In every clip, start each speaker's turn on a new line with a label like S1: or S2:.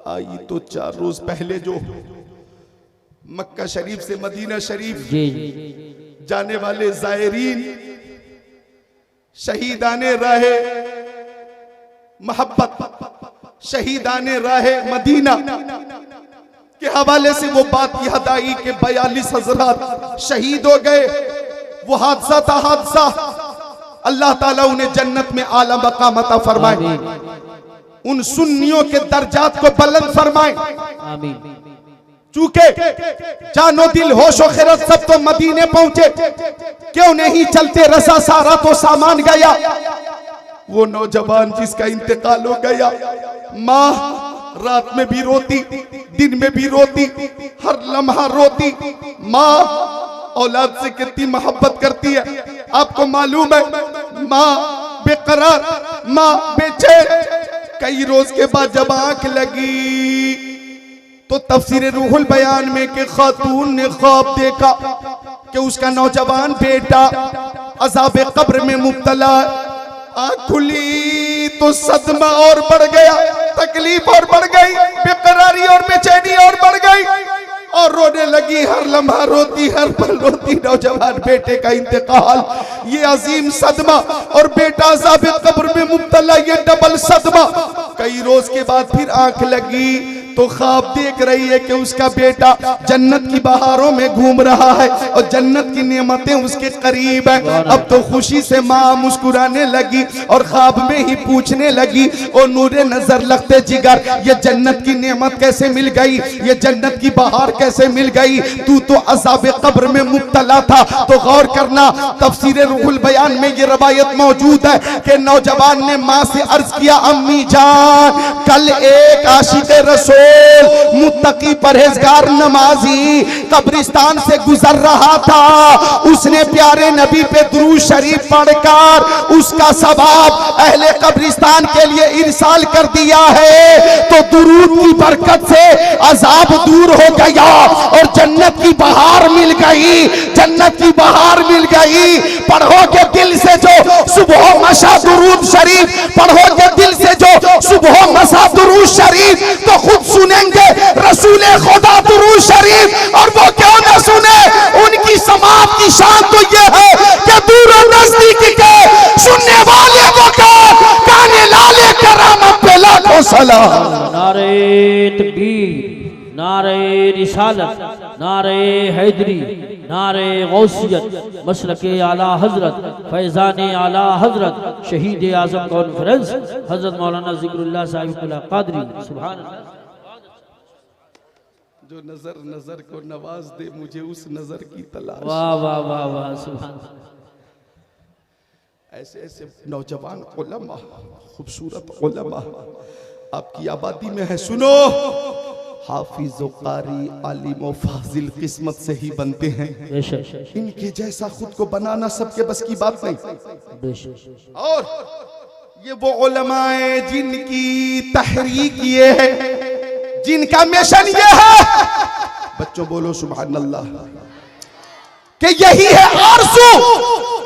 S1: आई तो 4 रोज पहले जो मक्का शरीफ से मदीना शरीफ जाने वाले जायरीन शहीदाने राहे मोहब्बत, शहीदाने राहे मदीना के हवाले से वो बात याद आई कि 42 हज़रात शहीद हो गए। वो हादसा था हादसा। अल्लाह ताला उन्हें जन्नत में आला मकाम अता फरमाए, उन सुन्नियों के दर्जात को बुलंद फरमाए। चूंकि जानो दिल होशो खिरत सब तो मदीने पहुंचे, क्यों नहीं चलते रसा, सारा तो सामान गया। वो नौजवान जिसका इंतकाल हो गया, माँ रात में भी रोती, दिन में भी रोती, हर लम्हा रोती। माँ औलाद से कितनी मोहब्बत करती है आपको मालूम है। माँ बेकरार, माँ बेचैन। कई रोज के बाद जब आंख लगी तो तफसीर रूहुल बयान में कि खातून ने ख्वाब देखा कि उसका नौजवान बेटा अज़ाब कब्र में मुब्तला। आंख खुली तो सदमा और बढ़ गया, तकलीफ और बढ़ गई, बेकरारी और बेचैनी और बढ़ गई और रोने लगी। हर लम्हा रोती, हर पल रोती। नौजवान बेटे का इंतकाल, ये अजीम सदमा, और बेटा अज़ाब कब्र में मुब्तला, ये डबल सदमा। कई रोज के बाद फिर आंख लगी तो ख्वाब देख रही है कि उसका बेटा जन्नत की बहारों में घूम रहा है और जन्नत की नेमतें उसके करीब है। अब तो खुशी से माँ मुस्कुराने लगी और ख्वाब में ही पूछने लगी, ओ नूरे नजर लगते जिगर, ये जन्नत की नेमत कैसे मिल गई, ये जन्नत की बहार कैसे मिल गई? तू तो अज़ाब कब्र में मुब्तला था। तो गौर करना, तफसीर रूहुल बयान में ये रवायत मौजूद है कि नौजवान ने माँ से अर्ज किया, अम्मी जान, कल एक आशिक रसूल मुत्तकी परहेजगार नमाजी कब्रिस्तान से गुजर रहा था। उसने प्यारे नबी पे दुरूद शरीफ पढ़कर उसका सवाब अहले कब्रिस्तान के लिए इरसाल कर दिया है। तो दुरूद की बरकत से अजाब दूर हो गया और जन्नत की बहार मिल गई, जन्नत की बहार मिल गई। पढ़ोगे दिल से जो सुबह मशा दुरूद शरीफ, पढ़ोगे दिल से जो सुबह मशा दुरूद शरीफ, तो खुद सुनेंगे रसूले खुदा दुरूद शरीफ। और वो क्यों न सुने, उनकी समात की शान तो ये है कि दूर नजदीक के सुनने वाले वो काने लाले करामत पे लाखों सलाम।
S2: नारे तकबीर, नारे रिसालत, नारे हैदरी, नारे गौसियत, मसलके आला हजरत, फैजान आला हजरत, शहीद आजम कॉन्फ्रेंस हजरत मौलाना जिक्रुल्लाह साहिब कादरी। सुभान अल्लाह।
S1: जो नजर नजर को नवाज दे, मुझे उस नजर की तलाश।
S2: वाह वाह वाह वाह, सुभान।
S1: ऐसे ऐसे नौजवान उलमा, खूबसूरत उलमा आपकी आबादी में है। सुनो, हाफिज व कारी, आलिम व फाजिल किस्मत से ही बनते हैं। इनके जैसा खुद को बनाना सबके बस की बात नहीं। और ये वो उलमाए जिनकी तहरीक ये है, जिनका मिशन ये है, बच्चों बोलो सुभान अल्लाह, कि यही है आरज़ू,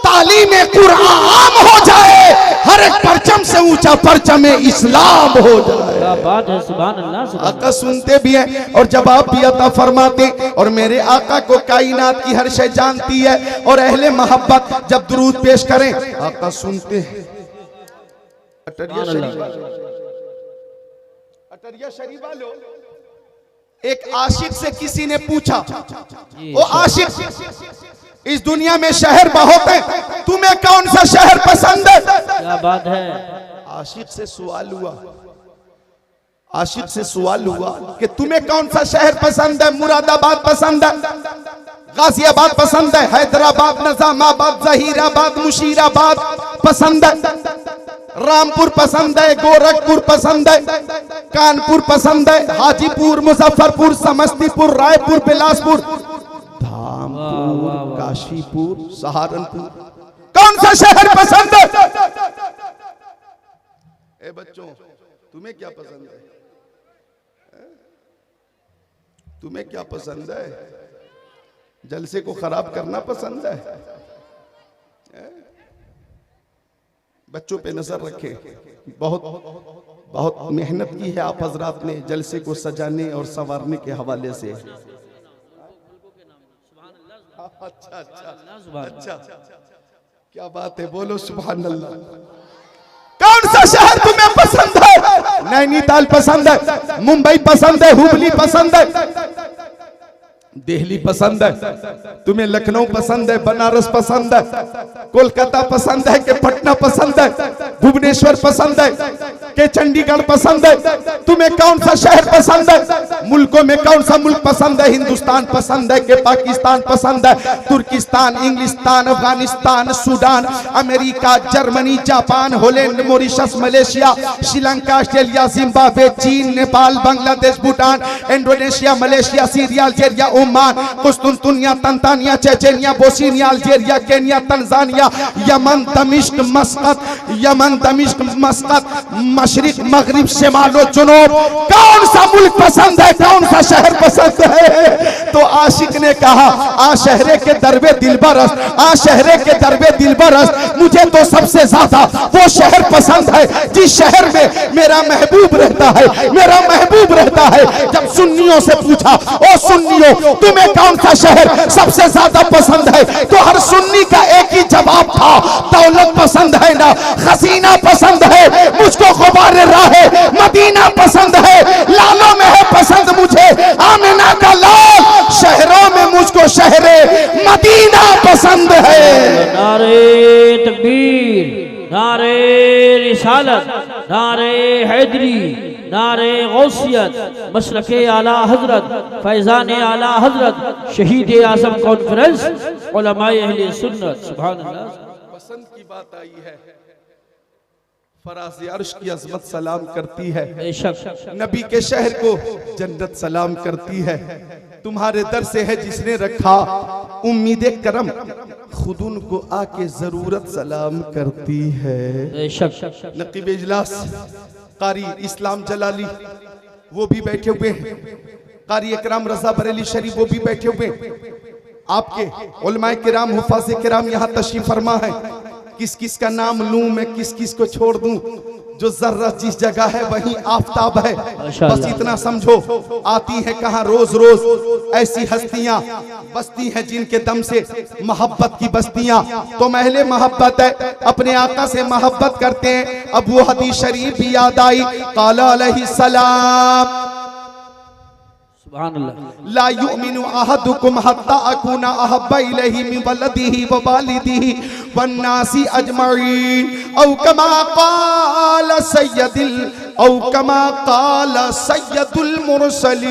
S1: तालीम कुरान आम हो जाए, हर एक परचम से ऊंचा परचम इस्लाम हो जाए।
S2: क्या बात है, सुभान अल्लाह।
S1: आका सुनते भी हैं और जवाब भी अता फरमाते। और मेरे आका को कायनात की हर शय जानती है और अहले मोहब्बत जब दुरूद पेश करें आका सुनते हैं। अटरिया शरीफ वालों, एक आशिक से किसी ने पूछा, ओ आशिक, इस दुनिया में शहर बहुत है, तुम्हें कौन सा शहर पसंद है?
S2: क्या बात है।
S1: आशिक से सवाल हुआ, आशिक से सवाल हुआ कि तुम्हें कौन सा शहर पसंद है? मुरादाबाद पसंद है, गाजियाबाद पसंद है, हैदराबाद, निजामाबाद, जहीराबाद, मुशीराबाद पसंद है, रामपुर पसंद है, गोरखपुर पसंद है, कानपुर पसंद है, हाजीपुर, मुजफ्फरपुर, समस्तीपुर, रायपुर, बिलासपुर, धामपुर, काशीपुर, सहारनपुर, कौन सा शहर पसंद है? ए बच्चों, तुम्हें क्या पसंद है? तुम्हें क्या पसंद है? जलसे को खराब करना पसंद है? बच्चों पे नजर रखें, बहुत बहुत मेहनत की है आप हजरात ने जलसे को सजाने और संवारने के हवाले से। अच्छा अच्छा अच्छा, क्या बात है, बोलो सुभान अल्लाह। कौन सा शहर तुम्हें पसंद है? नैनीताल पसंद है, मुंबई पसंद है, हुबली पसंद है, दिल्ली पसंद है, तुम्हें लखनऊ पसंद है, बनारस पसंद है, कोलकाता पसंद है कि पटना पसंद है, भुवनेश्वर पसंद है कि चंडीगढ़ पसंद है? तुम्हें कौन सा शहर पसंद है? मुल्कों में कौन सा मुल्क पसंद है? हिंदुस्तान पसंद है कि पाकिस्तान पसंद है? तुर्किस्तान, इंग्लिस्तान, Afghanistan, Sudan, America, Germany, Japan, Holland, Mauritius, Malaysia, Sri Lanka, Australia, Zimbabwe, चीन, Nepal, Bangladesh, Bhutan, Indonesia, Malaysia, Syria, Algeria, Oman, कुस्तुनतुनिया, Tanzania, Chechnya, Bosnia, Algeria, Kenya, Tanzania, Yemen, दमिश्क, मस्कत, यमन, दमिश्क, मस्कत, मशरिक, मगरिब, शिमालो, जुनूब, कौन सा मुल्क पसंद है? कौन सा शहर पसंद है? तो आशिक ने कहा आ शहरे के दरबे दिलबरस, आ शहरे के दरबे दिलबरस, मुझे तो सबसे ज्यादा वो शहर पसंद है जिस शहर में मेरा महबूब रहता है, मेरा महबूब रहता है। जब सुन्नियों से पूछा, ओ सुन्नियों तुम्हें कौन सा शहर सबसे ज्यादा पसंद है, तो हर सुन्नी का एक ही जवाब था, दौलत पसंद है ना, खजीना पसंद है, मुझको गुबारे राहे मदीना पसंद है, लालों में है पसंद मुझे आमिना का लाल, शहरों में मुझको शहरे मदीना पसंद है।
S2: नारे तकबीर, नारे रिसालत, नारे हैदरी, नारे गौसियत, मशरके आला हजरत, फैजान आला हजरत, शहीद आज़म कॉन्फ्रेंस, उलमाए अहले सुन्नत। सुभान अल्लाह।
S1: पसंद की बात आई है, फराज़ अर्श की अज़मत सलाम करती है, नबी के शहर को जन्नत सलाम करती है। तुम्हारे दर से है जिसने रखा उम्मीदे करम, खुद उनको आके जरूरत सलाम करती है। नकीब इजलास कारी इस्लाम जलाली वो भी बैठे हुए हैं, कारी इकराम रजा बरेली शरीफ वो भी बैठे हुए हैं, आपके उलमाए किराम हुफाज़े किराम यहाँ तशरीफ फरमा है। किस किस का नाम लूं मैं, किस किस को छोड़ दूं? जो जर्रा जिस जगह है वहीं आफताब है, बस इतना समझो। आती है कहाँ रोज रोज ऐसी हस्तियां, बस्ती हैं जिनके दम से मोहब्बत की बस्तियां, तो महले मोहब्बत है, अपने आका से मोहब्बत करते हैं। अब वो हदीस शरीफ भी याद आई, काला अलैहिस्सलाम ला युमिनु अहदुकुम हत्ता अकूना अहब्बा इलैहि मिन वलदिही व वालिदिही वन नासी अजमईन औ कमा क़ाल सय्यदुल औ कमा क़ाल सय्यदुल मुरसलीन।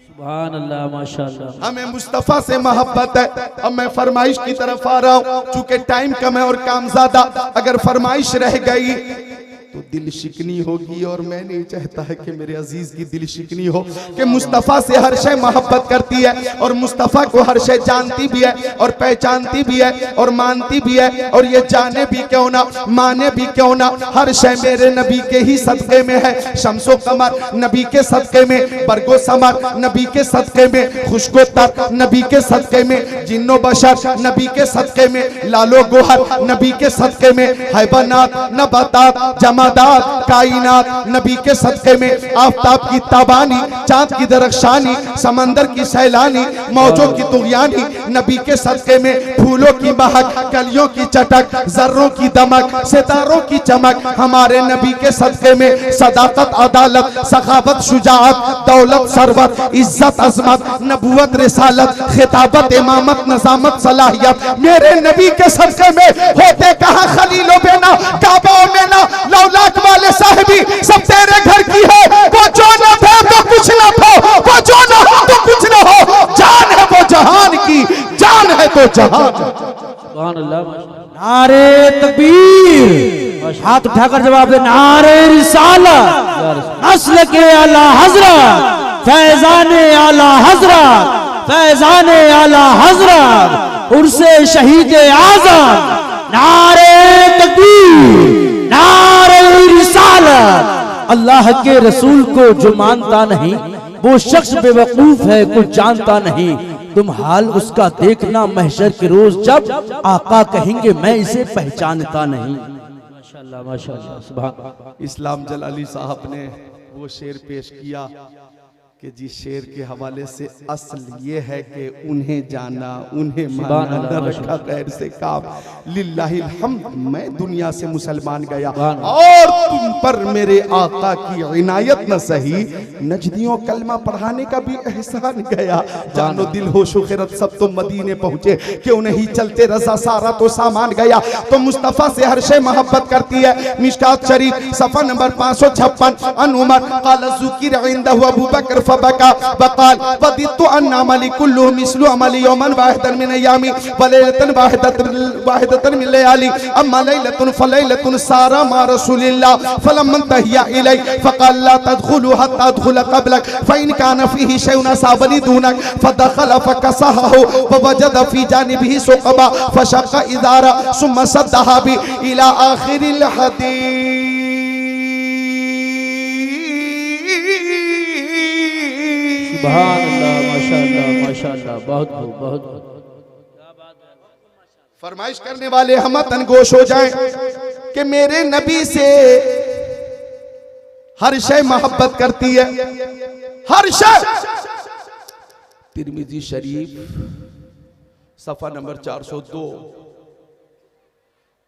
S2: सुभान अल्लाह, माशाअल्लाह।
S1: हमें मुस्तफा से मोहब्बत है। अब मैं फरमाइश की तरफ आ रहा हूँ, चूंकि टाइम कम है और काम ज्यादा। अगर फरमाइश रह गई तो दिल शिकनी होगी, और मैं नहीं चाहता है कि मेरे अजीज की दिल शिकनी हो कि मुस्तफ़ा से हर शय मोहब्बत करती है और मुस्तफ़ा को हर शय जानती भी है और पहचानती भी है और मानती भी है, और ये जाने भी क्यों ना, माने भी क्यों ना, हर शय मेरे नबी के ही सदक़े में है। शम्सो कमर नबी के सदक़े में, बरगो समर नबी के सदक़े में, खुशको तर नबी के सदक़े में, जिन्नो बशर नबी के सदक़े में, लालो गोहर नबी के सदक़े में, हैवानात नबातात जमादात कायनात नबी के सदक़े में, आफताब की ताबानी, चांद की दरख्शानी, समंदर की सैलानी, मौजों की तुग़यानी नबी के सदक़े में, फूलों की महक, कलियों की चटक, जर्रों की दमक, सितारों की चमक हमारे नबी के सदक़े में, सदाकत अदालत सखावत शुजाअत दौलत सरवत इज्जत अजमत नबूवत रिसालत खिताबत इमामत नज़ामत सलाहियत मेरे नबी के सदक़े में। होते कहाँ खलीलो बेना काबा मेना लौलाक वाले साहिबी सब तेरे घर की है, वो जो न थे तो कुछ न था, वो जो न हो तो कुछ न हो, जान है वो जहान की, जान है तो जहान।
S2: सुभान अल्लाह,
S3: नारे तकबीर, हाथ उठाकर जवाब दे, नारे रिसालत, नस्ल के आला हजरत, फैजान आला हजरत, फैजान आला हजरत, उर्से शहीद आज़म, नारे तकबीर, नारे रिसालत। अल्लाह के रसूल को जो मानता नहीं वो शख्स बेवकूफ है, कुछ जानता नहीं। तुम हाल उसका देखना महशर के रोज जब आका कहेंगे मैं इसे पहचानता नहीं।
S2: माशाअल्लाह माशाअल्लाह सुभान।
S1: इस्लाम जलाली साहब ने वो शेर पेश किया कि जिस शेर के हवाले से असल ये है कि उन्हें जाना उन्हें माना न रखा गैर से काम। लिल्लाहिल हम्द, मैं दुनिया से मुसलमान गया और तुम पर मेरे आका की इनायत न सही, नजदियों कलमा पढ़ाने का भी एहसान गया। जानो दिल हो शुखरत सब तो मदीने पहुंचे, क्यों नहीं चलते रजा सारा तो सामान गया। तो मुस्तफा से हर शे मोहब्बत करती है। मिशकात शरीफ सफा नंबर 556 अन उमर क़ाल ज़ुकिर इंदहु अबू बकर फबका वक़ाल वदितु अन्ना अमली कुल्लुहु मिस्लु अमली यौमन वाहिदन मिन अय्यामी व लैलतन वाहिदतन मिन लयाली अम्मा लैलतुन फलैलतुन सारा मा रसूलिल्लाह फलम्मा तहिया इलै फक़ाल ला तदखुलु हत्ता अदखुल क़बलक फ़इन कान फ़ीहि शैउन असाबनी दूनक फदखल फकसहु फवजद फ़ी जानिबिही सुक़बा फशक़्क़ इज़ारा सुम्मा सद्दहा बि इला आखिरिल हदीस।
S2: सुभान अल्लाह माशाअल्लाह माशाअल्लाह। बहुत खूब बहुत खूब।
S1: फरमाइश करने वाले हम तनगोश हो जाएं कि मेरे नबी से हर शय मोहब्बत करती है, हर शय। तिरमिजी शरीफ सफा नंबर 402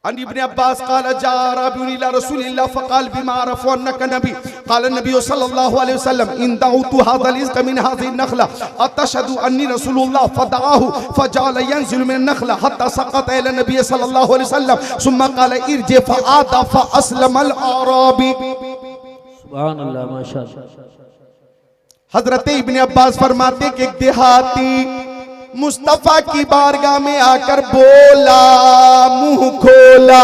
S1: अन इब्न अब्बास क़ाल जा रजुल इला रसूलिल्लाह फ़क़ाल बिमा अरफ़ू अन्नका नबी क़ाल नबी सल्लल्लाहु अलैहि वसल्लम इन दअउतु हाज़ल इज़्क़ मिन हाज़िहि नख़ला अतशहदु अन्नी रसूलुल्लाह फदअहु फजअल यंज़िलु मिन नख़ला हत्ता सक़त इला नबी सल्लल्लाहु अलैहि वसल्लम सुम्मा क़ाल इरजि फ़अद फ़अस्लमल अराबी।
S2: सुभान अल्लाह माशाअल्लाह।
S1: हज़रत इब्न अब्बास फरमाते कि एक देहाती मुस्तफा की बारगाह में आकर बोला, मुंह खोला,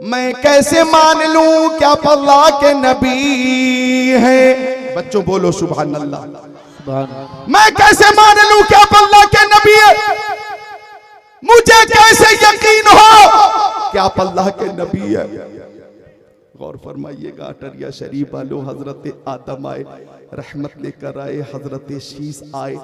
S1: मैं कैसे मान लूं क्या अल्लाह के नबी हैं। बच्चों बोलो सुभान अल्लाह। मैं कैसे मान लूं क्या अल्लाह के नबी है, मुझे कैसे यकीन हो क्या अल्लाह के नबी है। गौर फरमाइएगा, अटरिया शरीफ वालों, हजरत आदम आए रहमत लेकर आए, हजरत शीस आए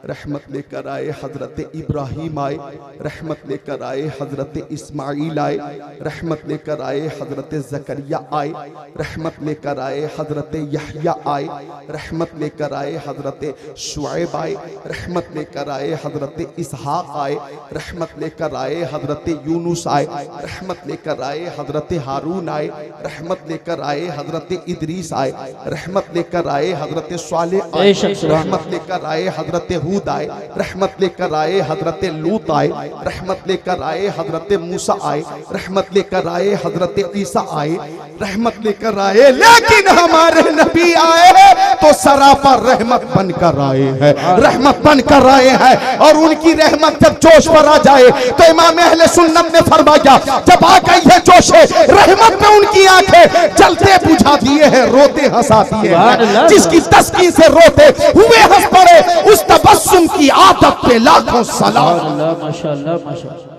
S1: रहमत लेकर आए, हजरत इब्राहिम आए रहमत लेकर आए, हजरत इस्माइल आए रहमत लेकर आए, हजरत ज़करिया आए रहमत लेकर आए, हजरत यहया आए रहमत लेकर आए, हजरत शुएब आए रहमत लेकर आए, हजरत इसहाक आए रहमत लेकर आए, हजरत यूनुस आए रहमत लेकर आए, हजरत हारून आए रहमत लेकर आए, हजरत इदरीस आए रहमत लेकर आए, हजरत स्वालेह आए रहमत लेकर आए, हजरत हूद आए रहमत लेकर आए, हजरत लूत आए रहमत लेकर आए, हजरत मूसा आए रहमत लेकर आए, हजरत ईसा आए रहमत लेकर आए। लेकिन हमारे नबी आए तो सरापर रहमत बनकर आए हैं, रहमत बनकर आए हैं। और उनकी रहमत जब जोश पर आ जाए तो इमाम अहले सुन्नत ने फरमाया, जब आ गई है जोश रहमत में उनकी आंखें जलते बुझा दिए हैं, रोते हंसा दिए हैं। जिसकी तस्कीन से रोते हुए हंस पड़े, उस तबस्सुम की आदत पे लाखों सलाम।
S2: माशाअल्लाह माशाअल्लाह।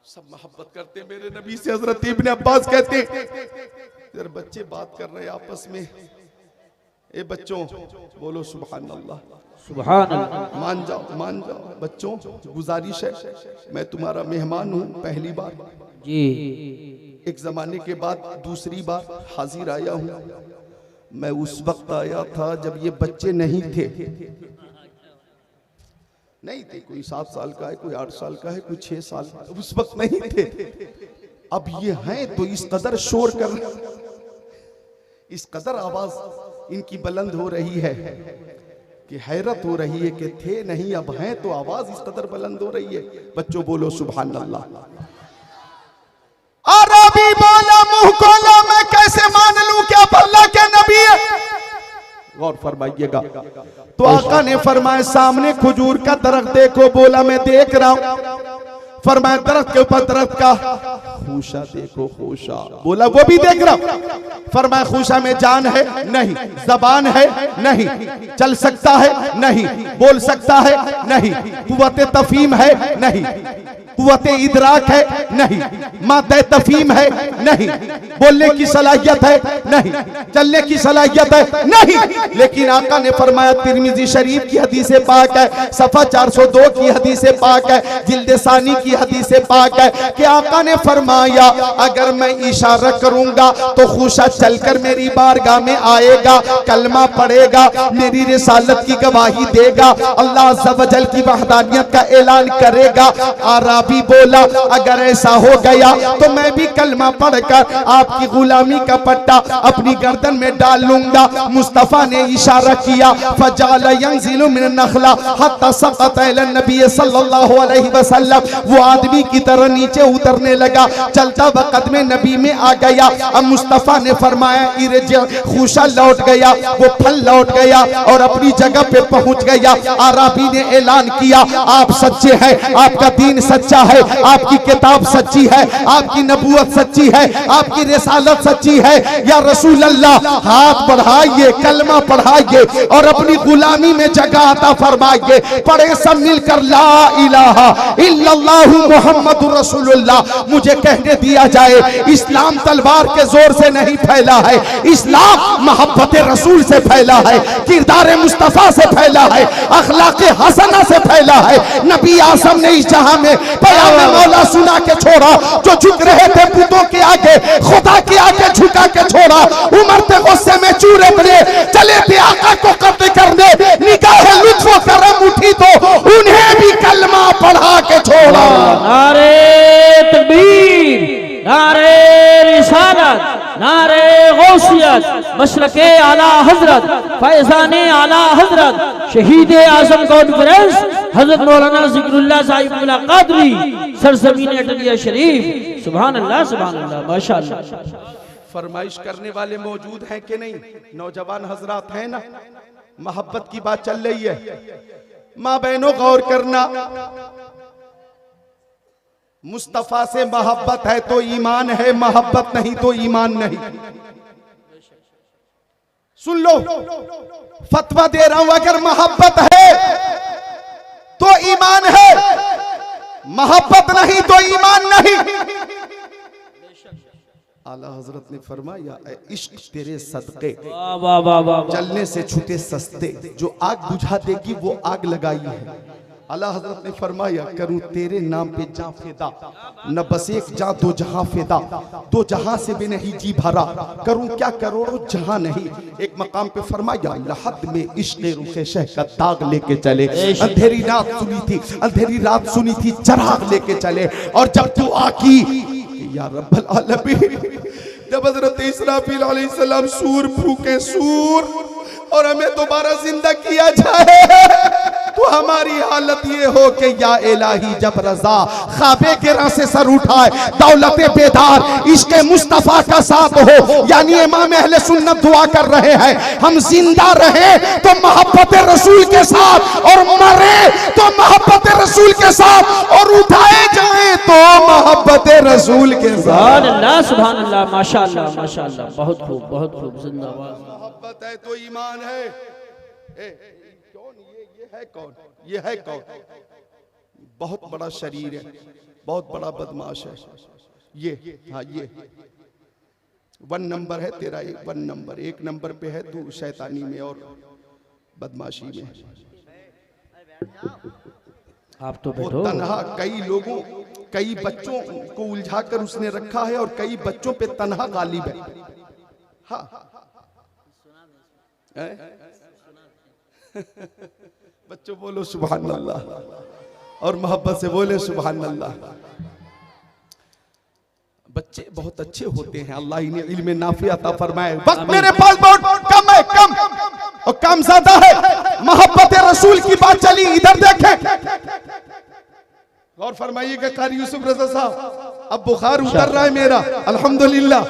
S1: सब मोहब्बत करते मेरे नबी से। हजरत इब्न अब्बास कहते, जरा बच्चे बात कर रहे आपस में, ए बच्चों बोलो सुभान अल्लाह।
S2: सुभान अल्लाह।
S1: मान जाओ बच्चों, गुजारिश है, मैं तुम्हारा मेहमान हूँ, पहली बार
S2: जी,
S1: एक जमाने के बाद दूसरी बार हाजिर आया हूँ। मैं उस वक्त आया था जब ये बच्चे नहीं थे, कोई 7 साल का है, कोई 8 साल का है, कोई 6 साल का, उस वक्त नहीं थे। अब ये हैं तो इस कदर शोर कर, इस कदर आवाज इनकी बुलंद हो रही है कि हैरत हो रही है कि थे नहीं अब हैं, तो आवाज इस कदर बुलंद हो रही है। बच्चों बोलो सुभान अल्लाह। अरबी बोला, मुंह खोला, मैं कैसे मान लूं क्या अल्लाह के नबी है। गौर फरमाइएगा। तो आका ने फरमाया, सामने खजूर का दरख्त देखो। बोला मैं देख रहा हूं। फरमाया दरख्त के ऊपर दरख्त का खूशा देखो, खूशा। बोला वो भी देख रहा हूं। फरमाया खूशा में जान है? नहीं। जबान है? नहीं। चल सकता है? नहीं। बोल सकता है? नहीं। कुव्वत तफहीम है? नहीं। कुव्वत इदराक है? नहीं। मादे तफहीम है? नहीं। बोलने की सलाहियत है? नहीं। चलने की सलाहियत है? नहीं। लेकिन आका ने फरमाया, तिरमिजी शरीफ की हदीस पाक है, सफा 402 की हदीस पाक है, जिल्द सानी की हदीस पाक है कि आका ने फरमाया, अगर मैं इशारा करूंगा तो खुशा चलकर मेरी बारगाह में आएगा, कलमा पढ़ेगा, मेरी रिसालत की गवाही देगा, अल्लाह अज़्ज़ व जल की वहदानियत का ऐलान करेगा। आराबी बोला, अगर ऐसा हो गया तो मैं भी कलमा पढ़कर आपकी गुलामी का पट्टा अपनी गर्दन में डाल लूंगा। मुस्तफा ने इशारा किया, फजाल यंजिलु मिन नखला हत्ता सक़त इला नबी सल्लल्लाहु अलैहि वसल्लम, वो आदमी की तरह नीचे उतरने लगा, चलता वक्त में नबी में आ गया। अब मुस्तफा ने फरमाया, इरजा, खुशा लौट गया, वो फल लौट गया और अपनी जगह पे पहुंच गया। आराबी ने ऐलान किया, आप सच्चे हैं, आपका दीन सच्चा है, आपकी किताब सच्ची है, आपकी नबूवत सच्ची है, आपकी रिसालत सच्ची है। या रसूल अल्लाह, हाथ बढ़ाइए, कलमा पढ़ाइए और अपनी गुलामी में जगह अता फरमाइए। पढ़े सब मिलकर, ला इलाहा इल्लल्लाहु मुहम्मदुर रसूलुल्लाह। मुझे कहने दिया जाए, इस्लाम तलवार के जोर से नहीं फैला है, इस्लाम मोहब्बत रसूल से फैला है, किरदार मुस्तफा से फैला है, अखलाक हसना से फैला है। नबी आसम ने इस जहां में पैगाम मौला सुना के छोड़ा, जो झुक रहे थे बुतों के आगे, खुदा के आगे झुका के छोड़ा। उमर थे गुस्से में चूरे बने, चले थे आका को कत्ल करने, निगाह लुत्फ करम उठी तो उन्हें भी कलमा पढ़ा के छोड़ा।
S2: नारे तकबीर, नारे रिसालत, नारे गौसियत, मशरके आला हजरत, फैजाने आला हजरत, शहीद आजम कॉन्फ्रेंस हजरत मौलाना जिक्रुल्लाह साहिबुल्लाह कादरी, सरजमीन अटलिया शरीफ। सुभान अल्लाह, सुभान अल्लाह, माशाअल्लाह।
S1: फरमाइश करने वाले मौजूद हैं कि नहीं? नौजवान हजरात हैं ना? मोहब्बत की बात चल रही है। माँ बहनों गौर करना, मुस्तफा से मोहब्बत है तो ईमान है, मोहब्बत नहीं तो ईमान नहीं। सुन लो, फतवा दे रहा हूं, अगर मोहब्बत है तो ईमान है, मोहब्बत नहीं तो ईमान नहीं। आला हजरत ने फरमाया, इश्क तेरे सदके जलने से छूटे सस्ते, जो आग बुझा देगी वो आग लगाई है। आला हजरत ने फरमाया, करूं तेरे नाम पे जां फिदा, न बस एक जां दो जहां फिदा, दो जहां से भी नहीं जी भरा, करूं क्या करोड़ों जहां नहीं। एक मकाम पे फरमाया, लहद में इश्क रुखे शह का दाग लेके चले, अंधेरी रात सुनी थी, अंधेरी रात सुनी थी, चराग लेके चले। और जब तू आकी या रब्बल आलमीन, जब हज़रत इसराफील अलैहिस्सलाम सूर फूके, सूर, और हमें दोबारा जिंदा किया जाए, तो हमारी हालत ये हो कि या इलाही, जब रजा ख्वाबे के राह से सर उठाए, दौलत बेदार इश्क़ मुस्तफ़ा का साथ हो। यानी इमाम अहले सुन्नत दुआ कर रहे हैं, हम जिंदा रहे तो मोहब्बत रसूल के साथ, और मरे तो मोहब्बत रसूल के साथ, और उठाए जाए तो मोहब्बत रसूल के साथ।
S2: सुभान अल्लाह, सुभान अल्लाह, माशाअल्लाह, माशाअल्लाह, बहुत खूब, बहुत खूब, जिंदाबाद।
S1: मोहब्बत है तो ईमान है। कौन ये है कौन? ये है कौन? बहुत बड़ा शरीर है, बहुत बड़ा बदमाश है ये। हाँ, ये 1 नंबर है तेरा, 1 नंबर, 1 नंबर पे है तू शैतानी में और बदमाशी में।
S2: आप तो
S1: वो तन्हा, कई लोगों, कई बच्चों को उलझा कर उसने रखा है, और कई बच्चों पे तन्हा गालिब है। हाँ, बच्चों बोलो सुभान अल्लाह, और मोहब्बत से बोले सुभान अल्लाह। बच्चे बहुत अच्छे होते हैं, अल्लाह इन्हें इल्म नाफी अता फरमाए। वक्त मेरे पास बहुत कम है, कम और कम ज्यादा है। मोहब्बत रसूल की बात चली, इधर देखें और फरमाइएगा कारी यूसुफ रजा साहब, अब बुखार उतर रहा है मेरा, अल्हम्दुलिल्लाह,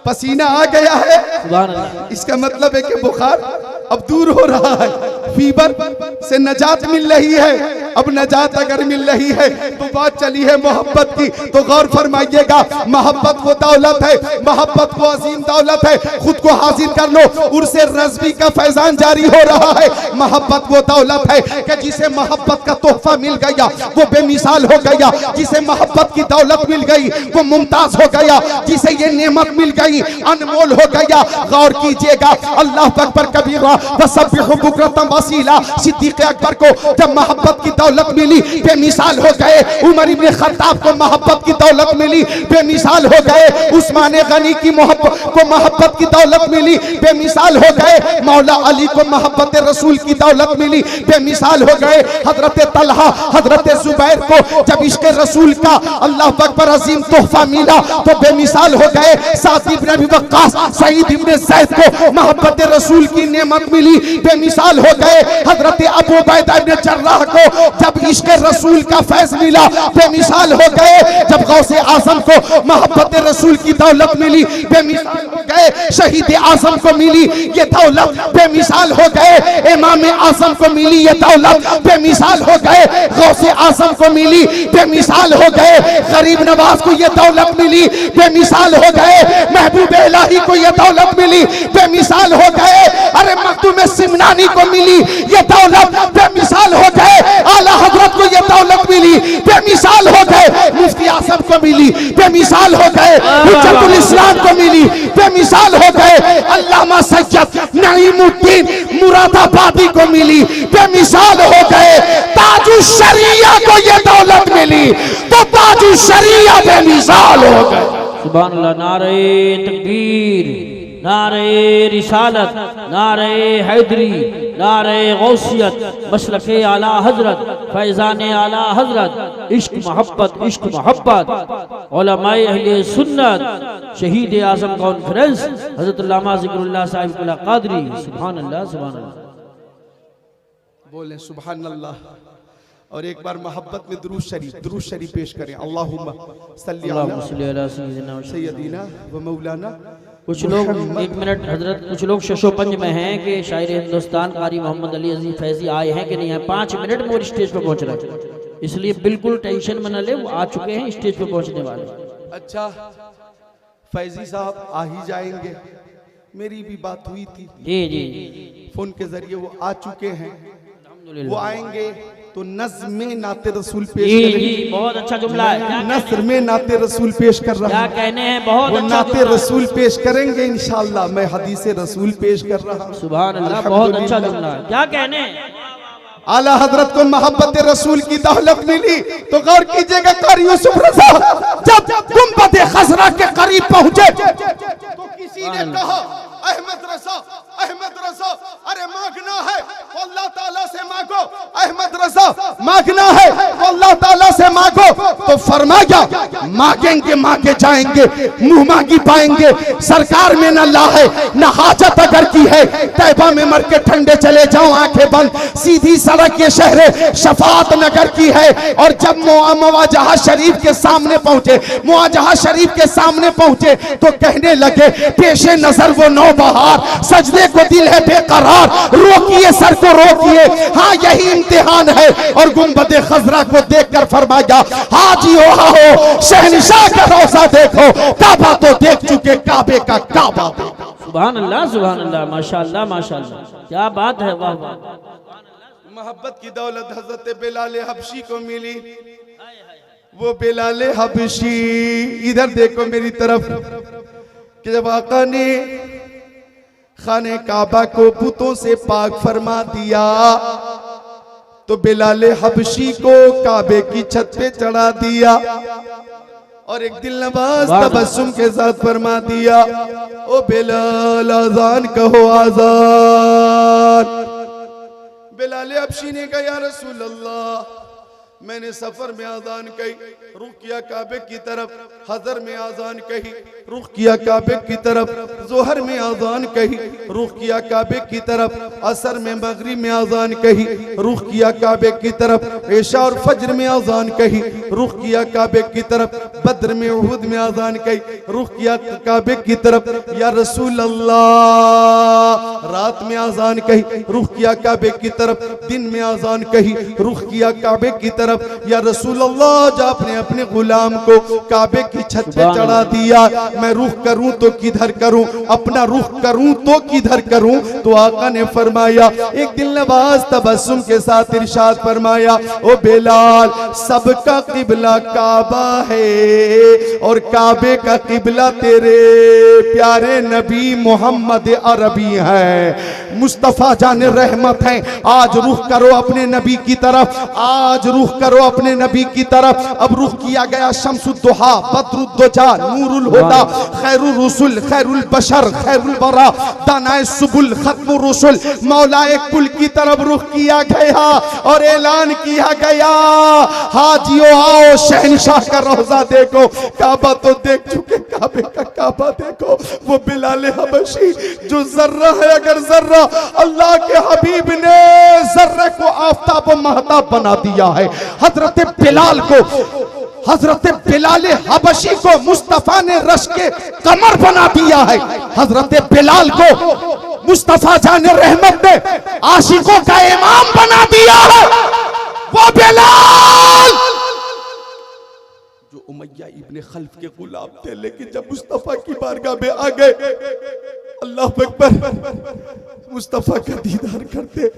S1: पसीना आ गया है। इसका मतलब है कि बुखार अब दूर हो रहा है, फीवर से नजात मिल रही है। अब नजात अगर मिल रही है तो बात चली है मोहब्बत की, तो गौर फरमाइएगा, मोहब्बत वो दौलत है, मोहब्बत वो अजीम दौलत है, खुद को हासिल कर लो, उर्से रज़वी का फैजान जारी हो रहा है। मोहब्बत वो दौलत है कि जिसे मोहब्बत का तोहफा मिल गया वो बेमिसाल हो गया, जिसे मोहब्बत की दौलत मिल गई वो मुमताज हो गया, जिसे ये नेमत मिल गई अनमोल हो गया। गौर कीजिएगा, अल्लाह अकबर कबीरा वसब्बिहु बुक्रतम वसीला, सिद्दीक़ अकबर को जब मोहब्बत की दौलत मिली बेमिसाल हो गए, उमर इब्न खत्ताब को मोहब्बत की दौलत मिली बेमिसाल हो गए, उस्मान गनी की मोहब्बत की दौलत मिली बेमिसाल हो गए, मौला अली को मोहब्बत रसूल की दौलत मिली बेमिसाल हो गए, हजरत तलहा हजरत जुबैर को जब इश्क रसूल का अल्लाह अकबर अजीम तोहफा मिला तो बेमिसाल हो गए, साद इब्न अबी वक्कास सईद इब्न ज़ैद को मोहब्बत रसूल की नेमत मिली बेमिसाल हो गए, हजरत अबू उबैदा इब्न जर्राह को जब इश्क रसूल का फैज़ मिला बेमिसाल हो गए, जब गौसे आज़म को मोहब्बत रसूल की दौलत मिली बेमिसाल हो गए, शहीद आज़म को मिली ये दौलत बेमिसाल हो गए, इमाम आज़म को मिली ये दौलत बेमिसाल हो गए, गौसे आज़म को मिली बेमिसाल हो गए, गरीब नवाज को ये दौलत मिली बेमिसाल हो गए, महबूब इलाही को ये दौलत मिली बेमिसाल हो गए, अरे मखदूम सिमनानी को मिली ये दौलत बेमिसाल हो गए, आला हजरत को ये दौलत मिली बेमिसाल हो गए, मुफ्ती आज़म को मिली बेमिसाल हो गए, हुज्जतुल इस्लाम को मिली बेमिसाल हो गए, अल्लामा सैयद नईमुद्दीन मुरादाबादी को मिली बेमिसाल हो गए, ताजुश शरिया को ये दौलत मिली तो ताजुश शरिया बेमिसाल हो गए।
S2: सुभान अल्लाह। नारे तकबीर, नारे रिसालत, नारे हैदरी, नारे गौसियत, मसलके आला हजरत, फैजान आला हजरत, इश्क मोहब्बत, उलमाए अहले सुन्नत, शहीद आज़म कॉन्फ्रेंस हज़रत अल्लामा ज़िक्रुल्लाह साहिब क़ादरी। सुभान अल्लाह, सुभान अल्लाह।
S1: बोले सुभान अल्लाह। और एक बार मोहब्बत में दुरूद शरीफ पेश करें, अल्लाहुम्मा सल्ली अला सय्यदिना व मौलाना।
S2: कुछ लोग एक मिनट हजरत, कुछ लोग शशोपंज में हैं कि शायर हिंदुस्तान कारी मोहम्मद अली अजीज फैजी आए हैं कि नहीं है, 5 मिनट में वो स्टेज पर पहुंच रहे हैं, इसलिए बिल्कुल टेंशन में न ले, वो आ चुके हैं स्टेज पर पहुंचने वाले।
S1: अच्छा, फैजी साहब आ ही जाएंगे, मेरी भी बात हुई थी
S2: जी जी
S1: फोन के जरिए, वो आ चुके हैं, वो आएंगे तो नज़्म नाते रसूल पेश करेंगे।
S2: बहुत अच्छा जुमला है,
S1: नस्र में नाते रसूल पेश कर रहा
S2: क्या कहने हैं, बहुत
S1: वो
S2: अच्छा
S1: नाते रसूल पेश करेंगे इंशाअल्लाह, मैं हदीसे रसूल पेश कर रहा हूं।
S2: सुभान अल्लाह, बहुत अच्छा जुमला है, क्या कहने हैं।
S1: आला हजरत को मोहब्बत रसूल की दौलत मिली तो गौर कीजिएगा, कारी यूसुफ रज़ा जब गुंबद खज़रा के करीब पहुंचे तो किसी ने कहा अहमद रज़ा, अरे मांगना है तो अल्लाह ताला से मांगो, अहमद रज़ा मांगना है तो अल्लाह ताला से मांगो। तो फरमाया मांगेंगे मांगे जाएंगे, मुंह मांगी पाएंगे, सरकार में न ला है न हाजत अगर की है, तैबा में मर के ठंडे चले जाओ आंखें बंद, सीधी सड़क ये शहर शफात नगर की है। और जब मुआजहा शरीफ के सामने पहुंचे, मुआजहा शरीफ के सामने पहुंचे तो कहने लगे पेशे नजर वो नौबहार, सजदे को दिल है बेकरार, रोकिए सर को रोकिए, हाँ यही इम्तिहान है। और गुंबद खज़रा को देखकर फरमाया हाजी हो शहनशाह का रोज़ा देखो, काबा तो देख चुके, काबे का काबा।
S2: सुभान अल्लाह, माशाअल्लाह माशाअल्लाह, क्या बात है, वाह वाह।
S1: मोहब्बत की दौलत हजरत बिलाल हबशी को मिली, वो बिलाल हबशी, इधर देखो मेरी तरफ, कि जब आका ने खाने काबा को पुतों से पाक फरमा दिया तो बिलाल हबशी को काबे की छत पे चढ़ा दिया और एक दिल नवाज तबस्सुम के साथ फरमा दिया, ओ बिलाल आजान कहो आजान। बिलाल हबशी ने कहा या रसूल अल्लाह, मैंने सफर में आजान कही, रुख किया काबे की तरफ। हजर में आजान कही, रुख किया काबे की तरफ। जोहर में आजान कही, रुख किया काबे की तरफ। असर में मगरिब में आजान कही, रुख किया काबे की तरफ। इशा और फज्र में आजान कही, रुख किया काबे की तरफ। बद्र में उहुद में आजान कही, रुख किया काबे की तरफ। या रसूल अल्लाह, रात में आजान कही, रुख किया काबे की तरफ। दिन में आजान कही, रुख किया काबे की तरफ। या रसूल अल्लाह, जब आपने अपने गुलाम को काबे की छत पे चढ़ा दिया, मैं रुख करूं तो किधर करूं, अपना रुख करूं तो किधर करूं? तो आका ने फरमाया, एक दिल नवाज तबस्सुम के साथ इरशाद फरमाया, ओ बेलाल, सबका किबला काबा है और काबे का किबला तेरे प्यारे नबी मोहम्मद अरबी है, मुस्तफा जान रहमत है। आज रुख करो अपने नबी की तरफ, आज रुख करो अपने नबी की तरफ। अब रुख किया गया शम्सुद्दुहा, बद्रुद्दुजा, नूरुल हुदा, खैरुर रुसुल, खैरुल बशर, खैरुल वरा, दानाए सुबुल, खत्मुर रुसुल, मौलाए कुल की तरफ रुख किया गया और ऐलान किया गया, हाजियो आओ शहनशाह का रोजा देखो। काबा तो देख चुके, काबे का काबा देखो। वो बिलाल हबशी जो जर्रा है, अगर जर्रा अल्लाह के हबीब ने जर्रे को आफताब व महताब बना दिया है, हजरत बिलाल को, हजरत बिलाल हबशी को मुस्तफा ने रश के कमर बना दिया है। हजरत बिलाल को मुस्तफा जान रहमत ने आशिकों का इमाम बना दिया है। वो बिलाल जो उमैया इब्ने खल्फ के गुलाम थे, लेकिन जब मुस्तफा की बारगाह में आ गए, अल्लाह अकबर, मुस्तफा का दीदार करते,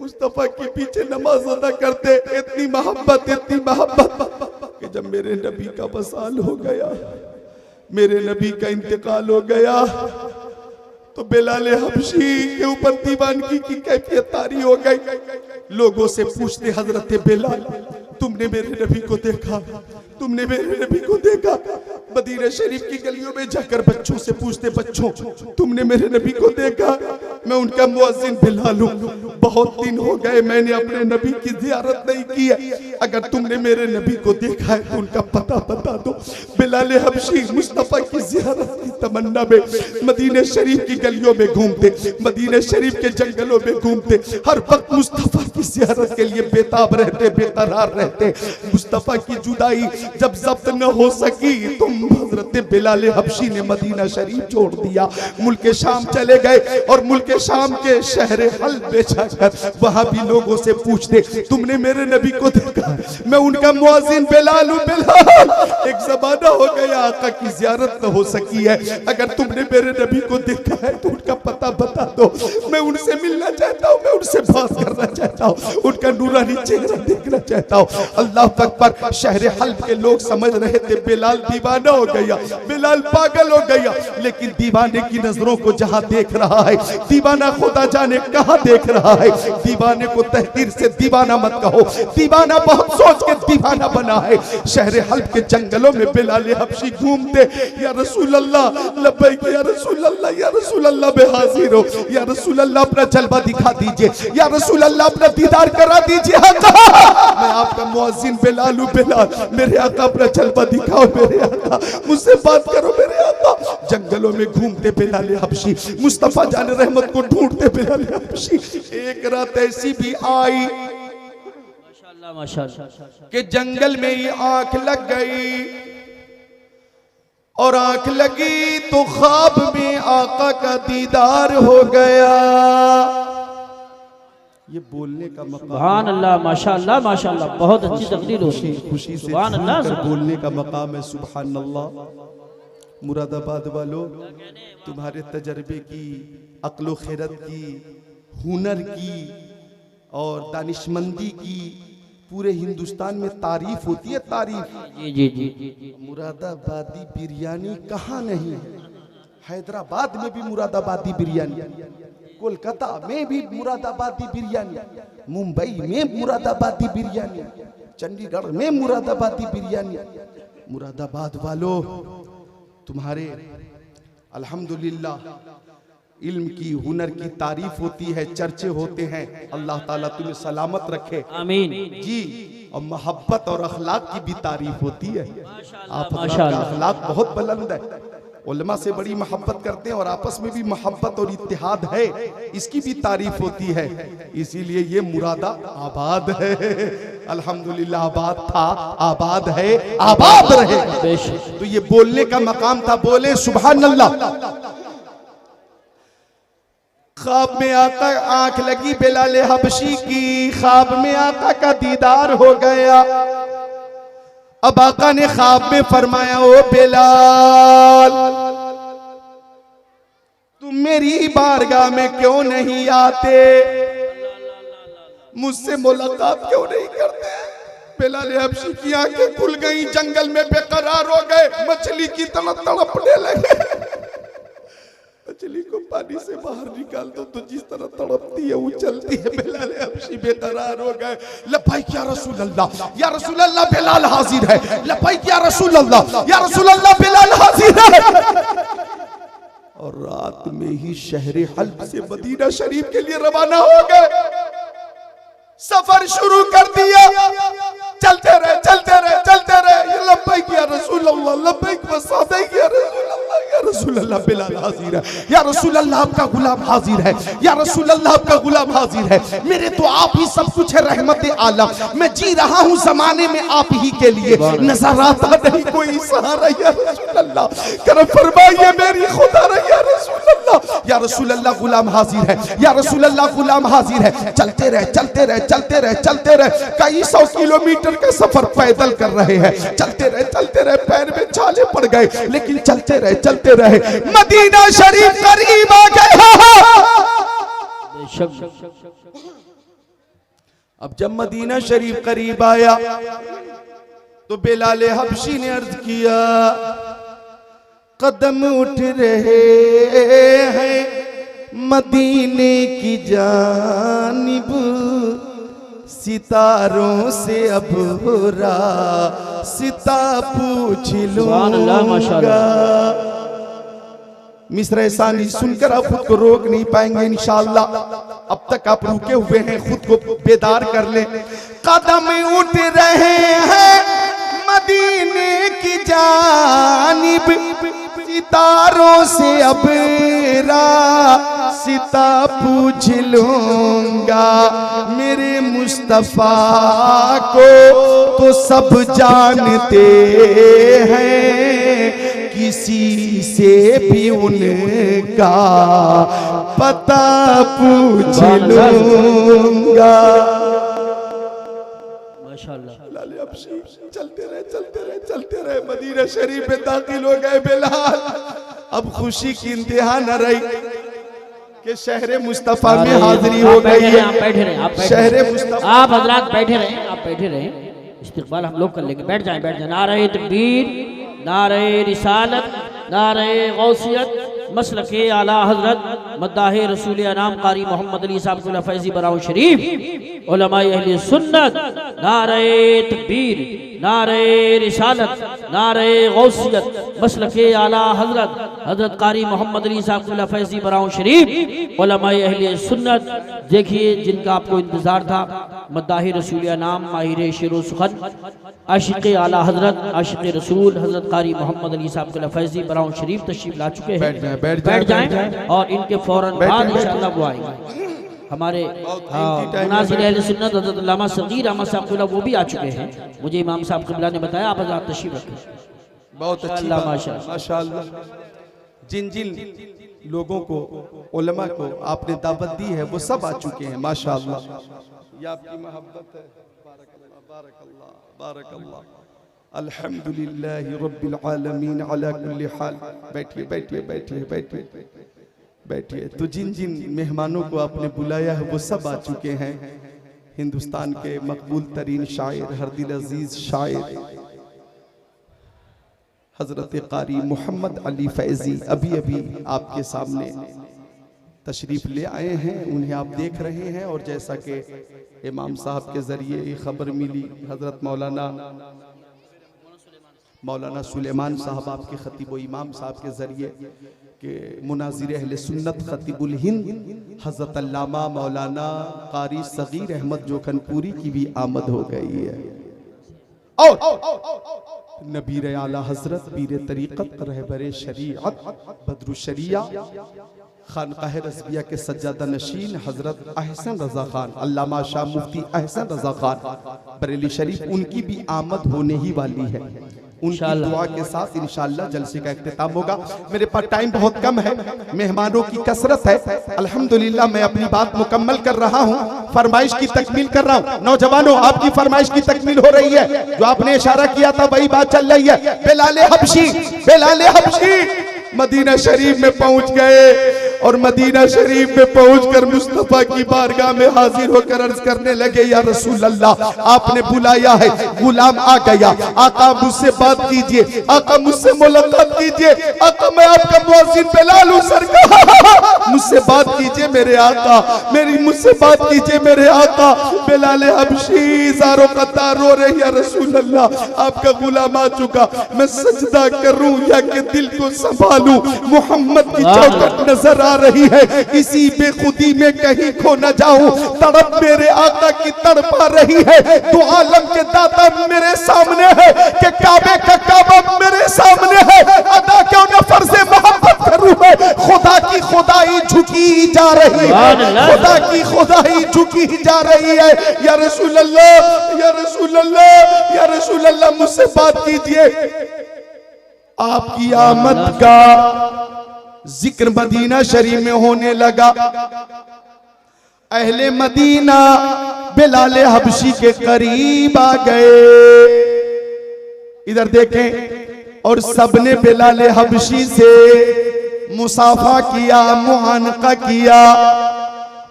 S1: मुस्तफा के पीछे नमाज अदा करते, इतनी मोहब्बत, इतनी मोहब्बत कि जब मेरे नबी का वसाल हो गया, मेरे नबी का इंतकाल हो गया, तो बिलाल हबशी के ऊपर दीवानगी की कैफियत तारी हो गई। लोगों से पूछते, हजरत बिलाल, तुमने मेरे नबी को देखा, तुमने मेरे नबी को देखा? मदीना शरीफ की गलियों में जाकर बच्चों से पूछते, बच्चों तुमने मेरे नबी को देखा? मैं उनका मुअज्जिन बिलाल हूं, बहुत दिन हो गए मैंने अपने नबी की ज़ियारत नहीं की है, अगर तुमने मेरे नबी को देखा है तो उनका पता बता दो। बिलाल हबशी मुस्तफा की ज़ियारत की तमन्ना में मदीना शरीफ की गलियों में घूमते, मदीना शरीफ के जंगलों में घूमते, हर वक्त मुस्तफा की ज़ियारत के लिए बेताब रहते, बेकरार रहते। मुस्तफा की जुदाई जब जब्त न हो सकी तो हजरत बिलाल हबशी ने मदीना शरीफ छोड़ दिया, मुल्क शाम चले गए और मुल्क शाम के शहर हल बेचाकर वहां भी लोगों से पूछते, तुमने मेरे नबी को देखा? मैं उनका मुअज्जिन बिलाल हूं। बिलाल, एक जमाना हो गया आका की ज़ियारत न हो सकी है, अगर तुमने मेरे नबी को देखा है तो उनका पता बता दो, मैं उनसे मिलना चाहता हूं, मैं उनसे बात करना चाहता हूं, उनका नूरानी चेहरा देखना चाहता हूं। अल्लाह अकबर, शहर हल्ब के लोग समझ रहे थे बिलाल दीवाना हो गया, बिलाल पागल हो गया, लेकिन दीवाने की नजरों को जहां देख रहा है, दीवाना खुदा जाने कहां देख रहा है। दीवाने को तहकीर से दीवाना मत कहो, दीवाना बहुत सोच के दीवाना बना है। शहर हल्ब के जंगलों में बिलाल हबशी घूमते, या रसूल अल्लाह, लब्बैक या रसूल अल्लाह, या रसूल अल्लाह, मैं हाजिर हूं, या रसूल अल्लाह अपना जलवा दिखा दीजिए, या रसूल अल्लाह अपना दीदार करा दीजिए। मैं आपका मुअज्जिन बिलाल हूं, बिलाल मेरे आका अपना जलवा दिखाओ, मेरे आका मुझसे बात करो, मेरे आका। जंगलों में घूमते बिलाल हबशी, मुस्तफा जान रहमत को ढूंढते बिलाल हबशी। एक रात ऐसी भी आई
S2: माशाअल्लाह, माशाअल्लाह,
S1: कि जंगल में ही आंख लग गई, और आंख लगी तो ख्वाब में आका का दीदार हो गया। ये बोलने का मकाम,
S2: सुभान अल्लाह, माशाअल्लाह, माशाअल्लाह, बहुत अच्छी तकरीर होती है,
S1: खुशी से
S2: सुभान अल्लाह,
S1: बोलने का मकाम है। सुभान अल्लाह। मुरादाबाद वालों, तुम्हारे तजर्बे की, अक्ल खैरत की, हुनर की और दानिशमंदी की पूरे हिंदुस्तान में तारीफ होती है, तारीफ।
S2: जी जी जी जी।
S1: मुरादाबादी बिरयानी कहाँ नहीं है? हैदराबाद में भी मुरादाबादी बिरयानी, कोलकाता में भी मुरादाबादी बिरयानी, मुंबई में मुरादाबादी बिरयानी, चंडीगढ़ में मुरादाबादी बिरयानी। मुरादाबाद वालों, तुम्हारे अल्हम्दुलिल्लाह इल्म की, हुनर की तारीफ होती है, चर्चे होते हैं। अल्लाह ताला तुम्हें सलामत रखे,
S2: आमीन
S1: जी। और मोहब्बत और अखलाक की भी तारीफ होती है। आप
S2: माशाअल्लाह।
S1: का अखलाक बहुत बुलंद है, उलमा से बड़ी मोहब्बत करते हैं और आपस में भी मोहब्बत और इत्तिहाद है, इसकी भी तारीफ होती है। इसीलिए ये मुरादा आबाद है, अल्हम्दुलिल्लाह। आबाद था, आबाद है, आबाद रहेगा।
S2: बेशक।
S1: तो ये बोलने का मकाम था, बोले सुभान अल्लाह। ख्वाब में आका आंख लगी बिलाल हबशी की, ख्वाब में आका का दीदार हो गया। अब आका ने ख्वाब में फरमाया, ओ बिलाल तुम मेरी बारगाह में क्यों नहीं आते, मुझसे मुलाकात क्यों नहीं करते। बिलाल हबशी की आंखें खुल गई, जंगल में बेकरार हो गए, मछली की तरह तड़पने लगे। मछली को पानी से बाहर निकाल दो तो जिस तरह तड़पती है वो चलती है। बिलाल हबशी बेकरार हो गए। लब्बैक या रसूल अल्लाह, या रसूल अल्लाह बिलाल हाजिर है। लब्बैक या रसूल अल्लाह, या रसूल अल्लाह बिलाल हाजिर है। और रात में ही शहर हल्ब से मदीना शरीफ के लिए रवाना हो गए। सफर शुरू कर दिया, चलते रहे चलते रहे चलते रहे। लब्बैक या रसूल अल्लाह, लब्बैक व सदैक या रसूल अल्लाह, या रसूल अल्लाह बिलाल हाजिर है। या रसूल अल्लाह आपका गुलाम हाजिर है। या रसूल अल्लाह आपका गुलाम हाजिर है। मेरे तो आप ही सब कुछ है, रहमत आलम। मैं जी रहा हूँ जमाने में आप ही के लिए, नजर आता नहीं कोई सहारा। या रसूल अल्लाह करम फरमाइए मेरी खुदा रे। या रसूल अल्लाह, या रसूल अल्लाह गुलाम हाजिर है। या रसूल अल्लाह गुलाम हाजिर है। चलते रहे चलते रहे चलते रहे चलते रहे। कई 100 किलोमीटर का सफर पैदल कर रहे हैं। चलते रहे, पैर में छाले पड़ गए, लेकिन चलते रहे। मदीना शरीफ करीब आ गया। अब जब मदीना शरीफ करीब आया तो बिलाल हबशी ने अर्ज किया, कदम उठ रहे हैं मदीने की जानिब, सितारों से अब रास्ता पूछ लूंगा। मिस्र सानी सुनकर आप खुद को रोक नहीं पाएंगे इंशाअल्लाह। अब तक आप रुके हुए हैं, खुद को बेदार कर लें। कदम उठ रहे हैं मदीने की जानिब, सितारों से अब रास्ता पूछ लूंगा। मेरे मुस्तफा को तो सब जानते हैं, किसी से भी उनका पता पूछ लूंगा। चलते रहे मदीना शरीफ में दाखिल हो गए बिलाल। अब खुशी की इंतहा न रही कि शहर मुस्तफा में हाजिरी हो गई है।
S2: आप बैठे रहे,
S1: शहर मुस्तफा,
S2: आप हजरात बैठे रहे, आप बैठे रहे। इस्तिकबाल हम लोग कर लेंगे। बैठ जाएं। नारे तकबीर, नारे रिसालत, नारे गौसियत, मसलके आला हजरत मद्दाहे रसूल अनाम कारी मोहम्मद अली साहब फैजी बराउ शरीफ, उलमाए अहले सुन्नत। नारे तकबीर, नारे रिसालत, नारे गौसियत, मसलके आला हजरत कारी मोहम्मद अली साहब फैजी बराउ शरीफ, उलमाए अहले सुन्नत। देखिए जिनका आपको इंतजार था, मद्दाहे रसूल अनाम, माहिर शेर सुखन, आशिक आला हजरत, आशिक रसूल हजरत कारी मोहम्मद अली साहब फैजी बराउ शरीफ तशरीफ ला चुके हैं। बैठ जाएं और इनके फौरन बाद इंशाअल्लाह वो आएंगे। हमारे मुनाज़िर अहले सुन्नत हज़रत अल्लामा सगीर अहमद साहब वो भी आ चुके हैं। मुझे इमाम साहब क़िबला ने बताया, आप हज़रात तशरीफ रखें।
S1: बहुत अच्छी बात, माशाअल्लाह। जिन जिन लोगों को, उलमा को आपने दावत दी है वो सब आ चुके हैं माशाअल्लाह। ये आपकी मोहब्बत है। बारकल्लाह बारकल्लाह। अल्हम्दुलिल्लाहि रब्बिल आलमीन अला कुल्ली हाल। बैठिए बैठिए बैठिए बैठिए बैठिए। तो जिन जिन मेहमानों को आपने बुलाया है वो सब आ चुके हैं। हिंदुस्तान के मकबूल तरीन शायर, हर दिल अजीज शायर हजरत कारी मोहम्मद अली फैजी अभी अभी आपके सामने तशरीफ ले आए हैं। उन्हें आप देख रहे हैं। और जैसा कि इमाम साहब के जरिए ये खबर मिली, हजरत मौलाना सुलेमान साहब आपके खतीब व इमाम साहब के जरिए कि मुनाजिर अहले सुन्नत खतीबुल हिंद हज़रत अल्लामा मौलाना कारी सगीर अहमद जोखनपुरी की भी आमद हो गई है। और नबीर आला हजरत पीर तरीक़त रहबर शरीअत बदरु शरिया खानकाह रज़विया के सज्जादा नशीन हजरत अहसन रजा खान अल्लामा शाह मुफ्ती अहसन रजा खान बरेली शरीफ, उनकी भी आमद होने ही वाली है। उनकी दुआ के साथ इंशाअल्लाह जलसे का इख्तिताम होगा। मेरे पास टाइम बहुत कम है, मेहमानों की कसरत है। अल्हम्दुलिल्लाह मैं अपनी बात मुकम्मल कर रहा हूँ, फरमाइश की तकमील कर रहा हूँ। नौजवानों, आपकी फरमाइश की तकमील हो रही है, जो आपने इशारा किया था वही बात चल रही है। बिलाले हबशी मदीना शरीफ में पहुंच गए और मदीना शरीफ में पहुंचकर मुस्तफा की बारगाह में हाजिर होकर अर्ज करने लगे, या रसूल अल्लाह, आपने बुलाया है, गुलाम आ गया, आका मुझसे बात कीजिए, आका मुझसे मुलाकात कीजिए, आका मैं आपका मुअज्जिन बिलाल हूं सरकार, मुझसे बात कीजिए मेरे आका, मुझसे बात कीजिए मेरे आका। बिलाल हबशी ज़ारो कतार रो रहे, या रसूल अल्लाह, आपका गुलाम आ चुका, मैं सजदा करूं या कि दिल को संभालूं, मोहम्मद की चौखट नजर आ रही है, इसी बेखुदी में कहीं खो न जाऊं, तड़प मेरे आका की तड़पा रही है, तो आलम के दाता मेरे सामने है कि काबे का काबा मेरे सामने है, अदा क्यों न फर्ज़े मोहब्बत करूं मैं, खुदा की खुदाई झुकी जा रही है, खुदा की खुदाई झुकी जा रही है। या रसूल अल्लाह, या रसूल अल्लाह, या रसूल अल्लाह, मुझसे बात कीजिए। आपकी आमद का जिक्र मदीना शरीफ में होने लगा। अहले मदीना बिलाल हबशी के करीब आ गए, इधर देखें, और सबने बिलाल हबशी से मुसाफा किया, मुआनका किया,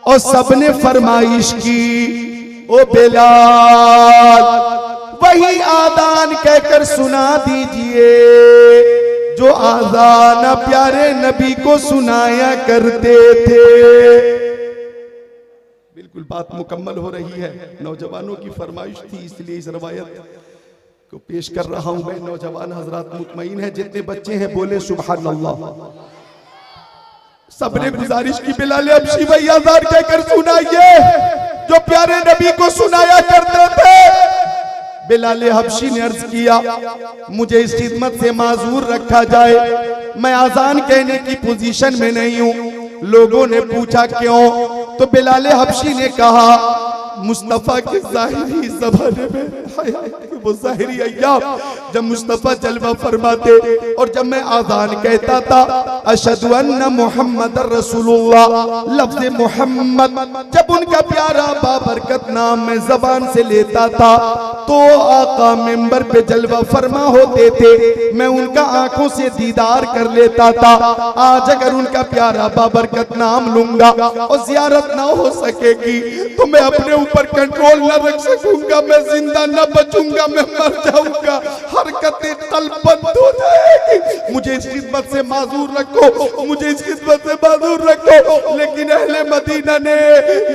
S1: और सबने फरमाइश की, ओ बिलाल वही आदान कहकर सुना दीजिए जो आजान प्यारे नबी को सुनाया करते थे। बिल्कुल बात मुकम्मल हो रही है, नौजवानों की फरमाइश थी इसलिए इस रवायत को पेश कर रहा हूं मैं। नौजवान हजरात मुतमईन है, जितने बच्चे हैं बोले सुभान अल्लाह। सबने गुजारिश की बिलाल हबशी वही आजान कहकर सुनाइए जो प्यारे नबी को सुनाया करते थे। बिलाल हबशी ने अर्ज किया, मुझे इस खिदमत से माजूर रखा जाए, मैं आजान कहने की पोजीशन में नहीं हूं। लोगों ने पूछा क्यों, तो बिलाल हबशी ने कहा, मुस्तफा के ज़ाहिरी ज़माने में वो ज़ाहिरी अय्याम जब मुस्तफा जलवा फरमाते और जब मैं आज़ान कहता था अशहदु अन्ना मुहम्मदर रसूलुल्लाह, लफ्ज़ मोहम्मद जब उनका प्यारा बाबरकत नाम मैं ज़बान से लेता था तो आका मिंबर पे जलवा फरमा होते थे, मैं उनका आंखों से दीदार कर लेता था। आज अगर उनका प्यारा बाबरकत नाम लूंगा और ज़ियारत ना हो सकेगी तो मैं अपने ऊपर कंट्रोल न रख सकूंगा, मैं जिंदा न बचूंगा, मैं मर जाऊंगा, हरकतें कल्ब बंद हो जाएगी। मुझे इस खिदमत से माजूर रखो, मुझे इस खिदमत से माजूर रखो। लेकिन अहले मदीना ने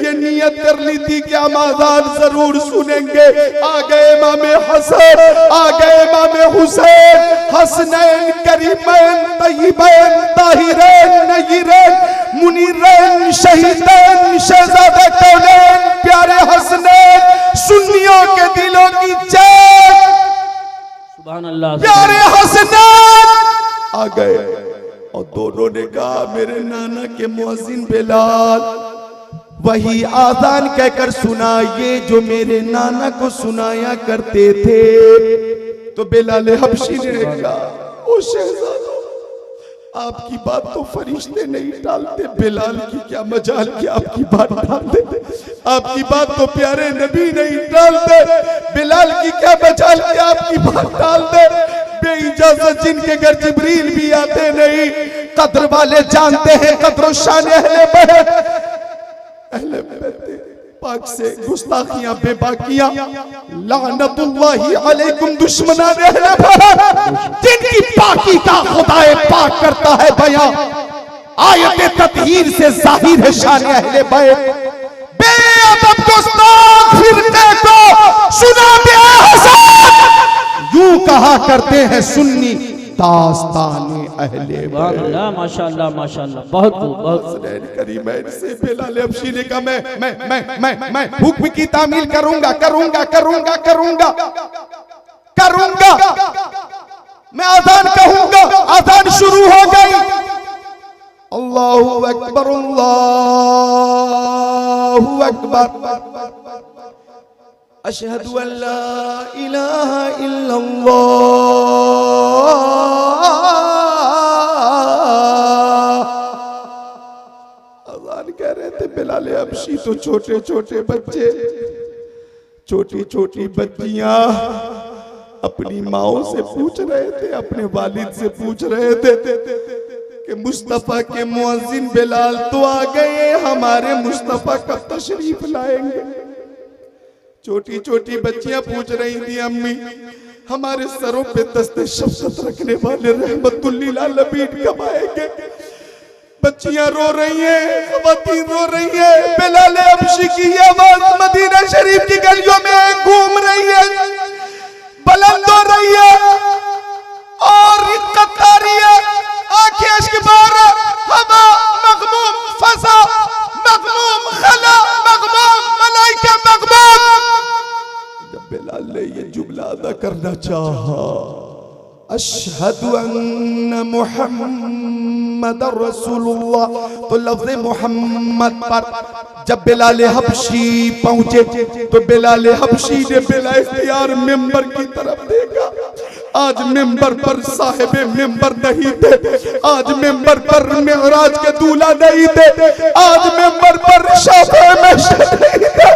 S1: ये नियत कर ली थी कि हम आज़ान जरूर सुनेंगे। आ गए इमाम हसन, आ गए इमाम हुसैन, हसनैन करीमैन तय्यबैन ताहिरैन नय्यरैन मुनीरैन शहीदैन शहजादे कौनैन प्यारे हसनैन, सुन्नियों के दिलों की चैन,
S2: सुभान अल्लाह,
S1: प्यारे हसनैन आ गए और दोनों ने कहा, मेरे नाना के मुअज्जिन बिलाल वही आज़ान कहकर सुनाइए जो मेरे नाना को सुनाया करते थे। तो बिलाल हबशी ने कहा, ओ शहजादो, आपकी बात तो फरिश्ते नहीं टालते, बिलाल की क्या मजाल कि आपकी बात टाल दे, आपकी बात तो प्यारे नबी नहीं टालते, बिलाल की क्या मजाल कि आपकी बात टाल दे। बेइजाजत जिनके घर जिब्रील भी आते नहीं, कद्र वाले जानते हैं कद्र शान अहले बैत पाक से गुस्ताखियां बेबाकियां, लानतुल्लाहि अलैकुम दुश्मनान अहले बैत, जिनकी पाकी का खुदाए पाक करता है बयां, आयत तत्हीर से जाहिर है शान अहले बैत। बेअदब गुस्ताख फिरके को सुना दे हसन, यूं कहा करते हैं सुन्नी दास्ताने अहले
S2: अल्लाह माशाअल्लाह माशाअल्लाह, बहुत खूब बहुत खूब।
S1: हसनैन करीमैन से बिलाल हबशी ने कहा मैं हुक्म की तामील करूंगा करूंगा करूंगा करूंगा करूंगा, मैं आजान कहूंगा। आजान शुरू हो गई। अल्लाहु अकबर अल्लाहु अकबर, अशहदु अल्ला इलाहा इल्लल्लाह। अज़ान कह रहे थे बिलाल हबशी तो छोटे छोटे बच्चे, छोटी छोटी बच्चियां अपनी माओ से पूछ रहे थे, अपने वालिद से पूछ रहे थे कि मुस्तफा के मुअज्जिन बिलाल तो आ गए, हमारे मुस्तफा कब तशरीफ लाएंगे। छोटी छोटी बच्चियां पूछ रही थी, अम्मी हमारे सरों पे दस्ते शफ़क़त रखने वाले रहमतुल लिल आलमीन कब आएंगे। बच्चियां रो रही हैं, ख़वातीन रो रही हैं। बिलाल हबशी की आवाज मदीना शरीफ की गलियों में घूम रही है, बुलंद हो रही है और रिक्कत आ रही है। आंखें अश्क बार, हवा मग़मूम, फ़ज़ा मग़मूम, खला मग़मूम, मलाइका मग़मूम। जब बिलाल ने ये जुमला अदा करना चाहा, अशहदु अन्ना मुहम्मदर रसूलुल्लाह, तो लफ्ज़ मोहम्मद पर जब बिलाल हबशी पहुंचे तो बिलाल हबशी ने बिला इख्तियार मिंबर की तरफ देखा। आज मिंबर पर साहिबे मिंबर नहीं थे, आज मिंबर पर मिअराज के दूल्हा नहीं थे, आज मिंबर पर शाफ़े महशर नहीं थे,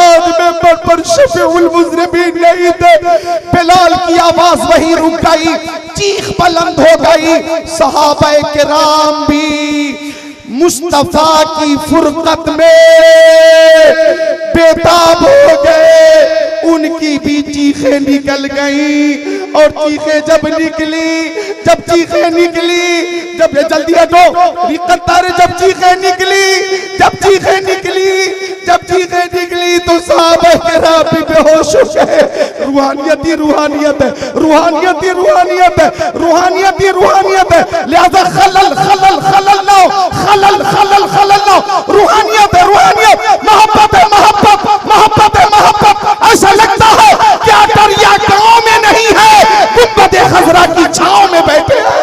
S1: आज मिंबर पर शफ़ीउल मुज़निबीन नहीं थे। बिलाल की आवाज वहीं रुक गई, चीख बुलंद हो गई। सहाबाए किराम भी मुस्तफा की फुरकत में बेताब हो गए, उनकी भी चीखें निकल गई। और चीखें जब निकली, जब चीखें निकली, जब ये जल्दी हटो रिक्कतार, जब चीखें निकली, जब चीखें निकली, जब चीखें निकली तो सहाबा किराम भी बेहोश हो गए। रूहानियत ही रूहानियत है, रूहानियत ही रूहानियत है, रूहानियत ही रूहानियत है। लिहाजा खलल खलल खलल ना हो, खलल खलल खलल ना हो। रूहानियत है रूहानियत, मोहब्बत है मोहब्बत, मोहब्बत है मोहब्बत। ऐसा लगता है क्या दरिया गांव में नहीं है, गुंबदे खज़रा की छांव में बैठे हैं।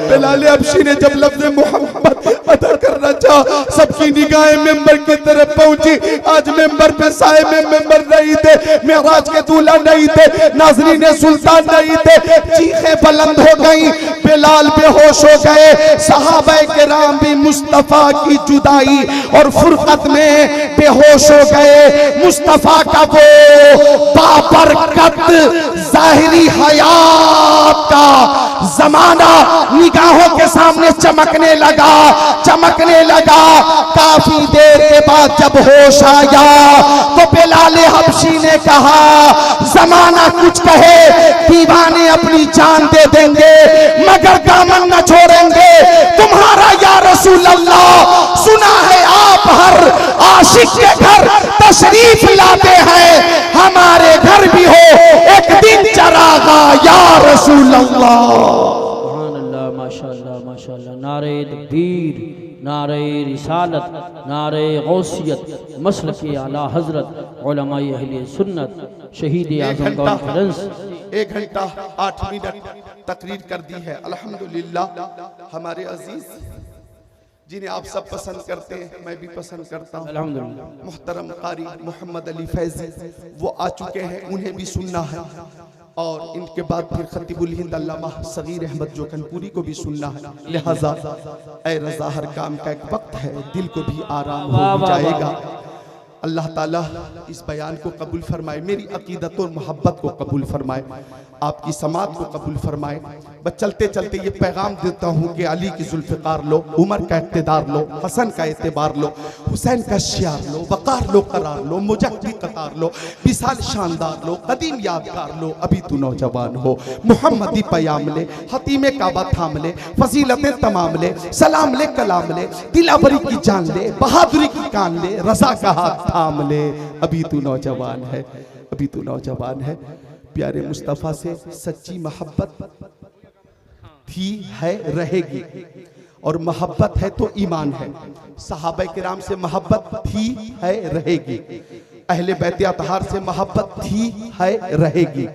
S1: बिलाल हबशी ने जब लफ्ज़ मोहम्मद अदा करना चाहा, सबकी निगाहें मिंबर की तरफ पहुंची। आज मिंबर पे साए में मिंबर नहीं थे, मिअराज के दूल्हा नहीं थे, नाज़रीन सुल्तान नहीं थे। चीखें बुलंद हो गई, बिलाल बेहोश हो गए। सहाबाए किराम भी मुस्तफा की जुदाई और फुरकत में बेहोश हो गए। मुस्तफा का वो बाबरकत ज़ाहिरी हयात का जमाना निगाहों के सामने चमकने लगा, चमकने लगा। काफी देर के बाद जब होश आया तो बिलाल हबशी ने कहा, जमाना कुछ कहे, दीवाने अपनी जान दे देंगे मगर दामन न छोड़ेंगे तुम्हारा या रसूल अल्लाह। सुना है आप हर आशिक के घर तशरीफ लाते हैं, हमारे घर भी हो एक दिन चरागा या रसूल अल्लाह।
S2: माशाअल्लाह माशाअल्लाह, नारे तकबीर, नारे रिसालत, नारे गौसियत, मसलक आला हजरत, उलमाए अहले सुन्नत, शहीद आज़म कॉन्फ्रेंस।
S1: 1 घंटा 8 मिनट तकरीर कर दी है। अल्हम्दुलिल्लाह हमारे अजीज जिन्हें आप सब पसंद करते हैं, मैं भी पसंद करता हूँ,
S2: अल्हम्दुलिल्लाह,
S1: मुहतरम कारी मोहम्मद अली फैजी वो आ चुके हैं, उन्हें भी सुनना है। और इनके बाद फिर खतीबुल हिंद अल्लामा सगीर अहमद जोकनपुरी को भी सुनना है। लिहाजा ऐ रज़ा हर काम का एक वक्त है, दिल को भी आराम हो जाएगा। अल्लाह ताला इस बयान को कबूल फरमाए, मेरी अकीदत और मोहब्बत को कबूल फरमाए, आपकी समात को कबूल फरमाए। बस चलते चलते ये पैगाम देता हूँ कि अली की जुल्फ़िकार लो, उमर का इक़्तिदार लो, हसन का एतबार लो, हुसैन का शियार लो, वक़ार लो, करार लो, मुजद्दिद कतार लो, विसाल शानदार लो, कदीम यादगार लो, अभी तू नौजवान हो। मुहम्मदी पयाम ले, हतीम काबा थाम ले, फजीलतें तमाम ले, सलाम ले, कलाम ले, दिलावरी की जान ले, बहादुरी की कान ले, रज़ा का हाथ थाम ले, अभी तू नौजवान है, अभी तू नौजवान है। प्यारे मुस्तफ़ा से सच्ची मोहब्बत थी है रहेगी, और मोहब्बत है तो ईमान है। सहाबा किराम से मोहब्बत थी है रहेगी, अहले बैत अतहार से मोहब्बत थी है रहेगी,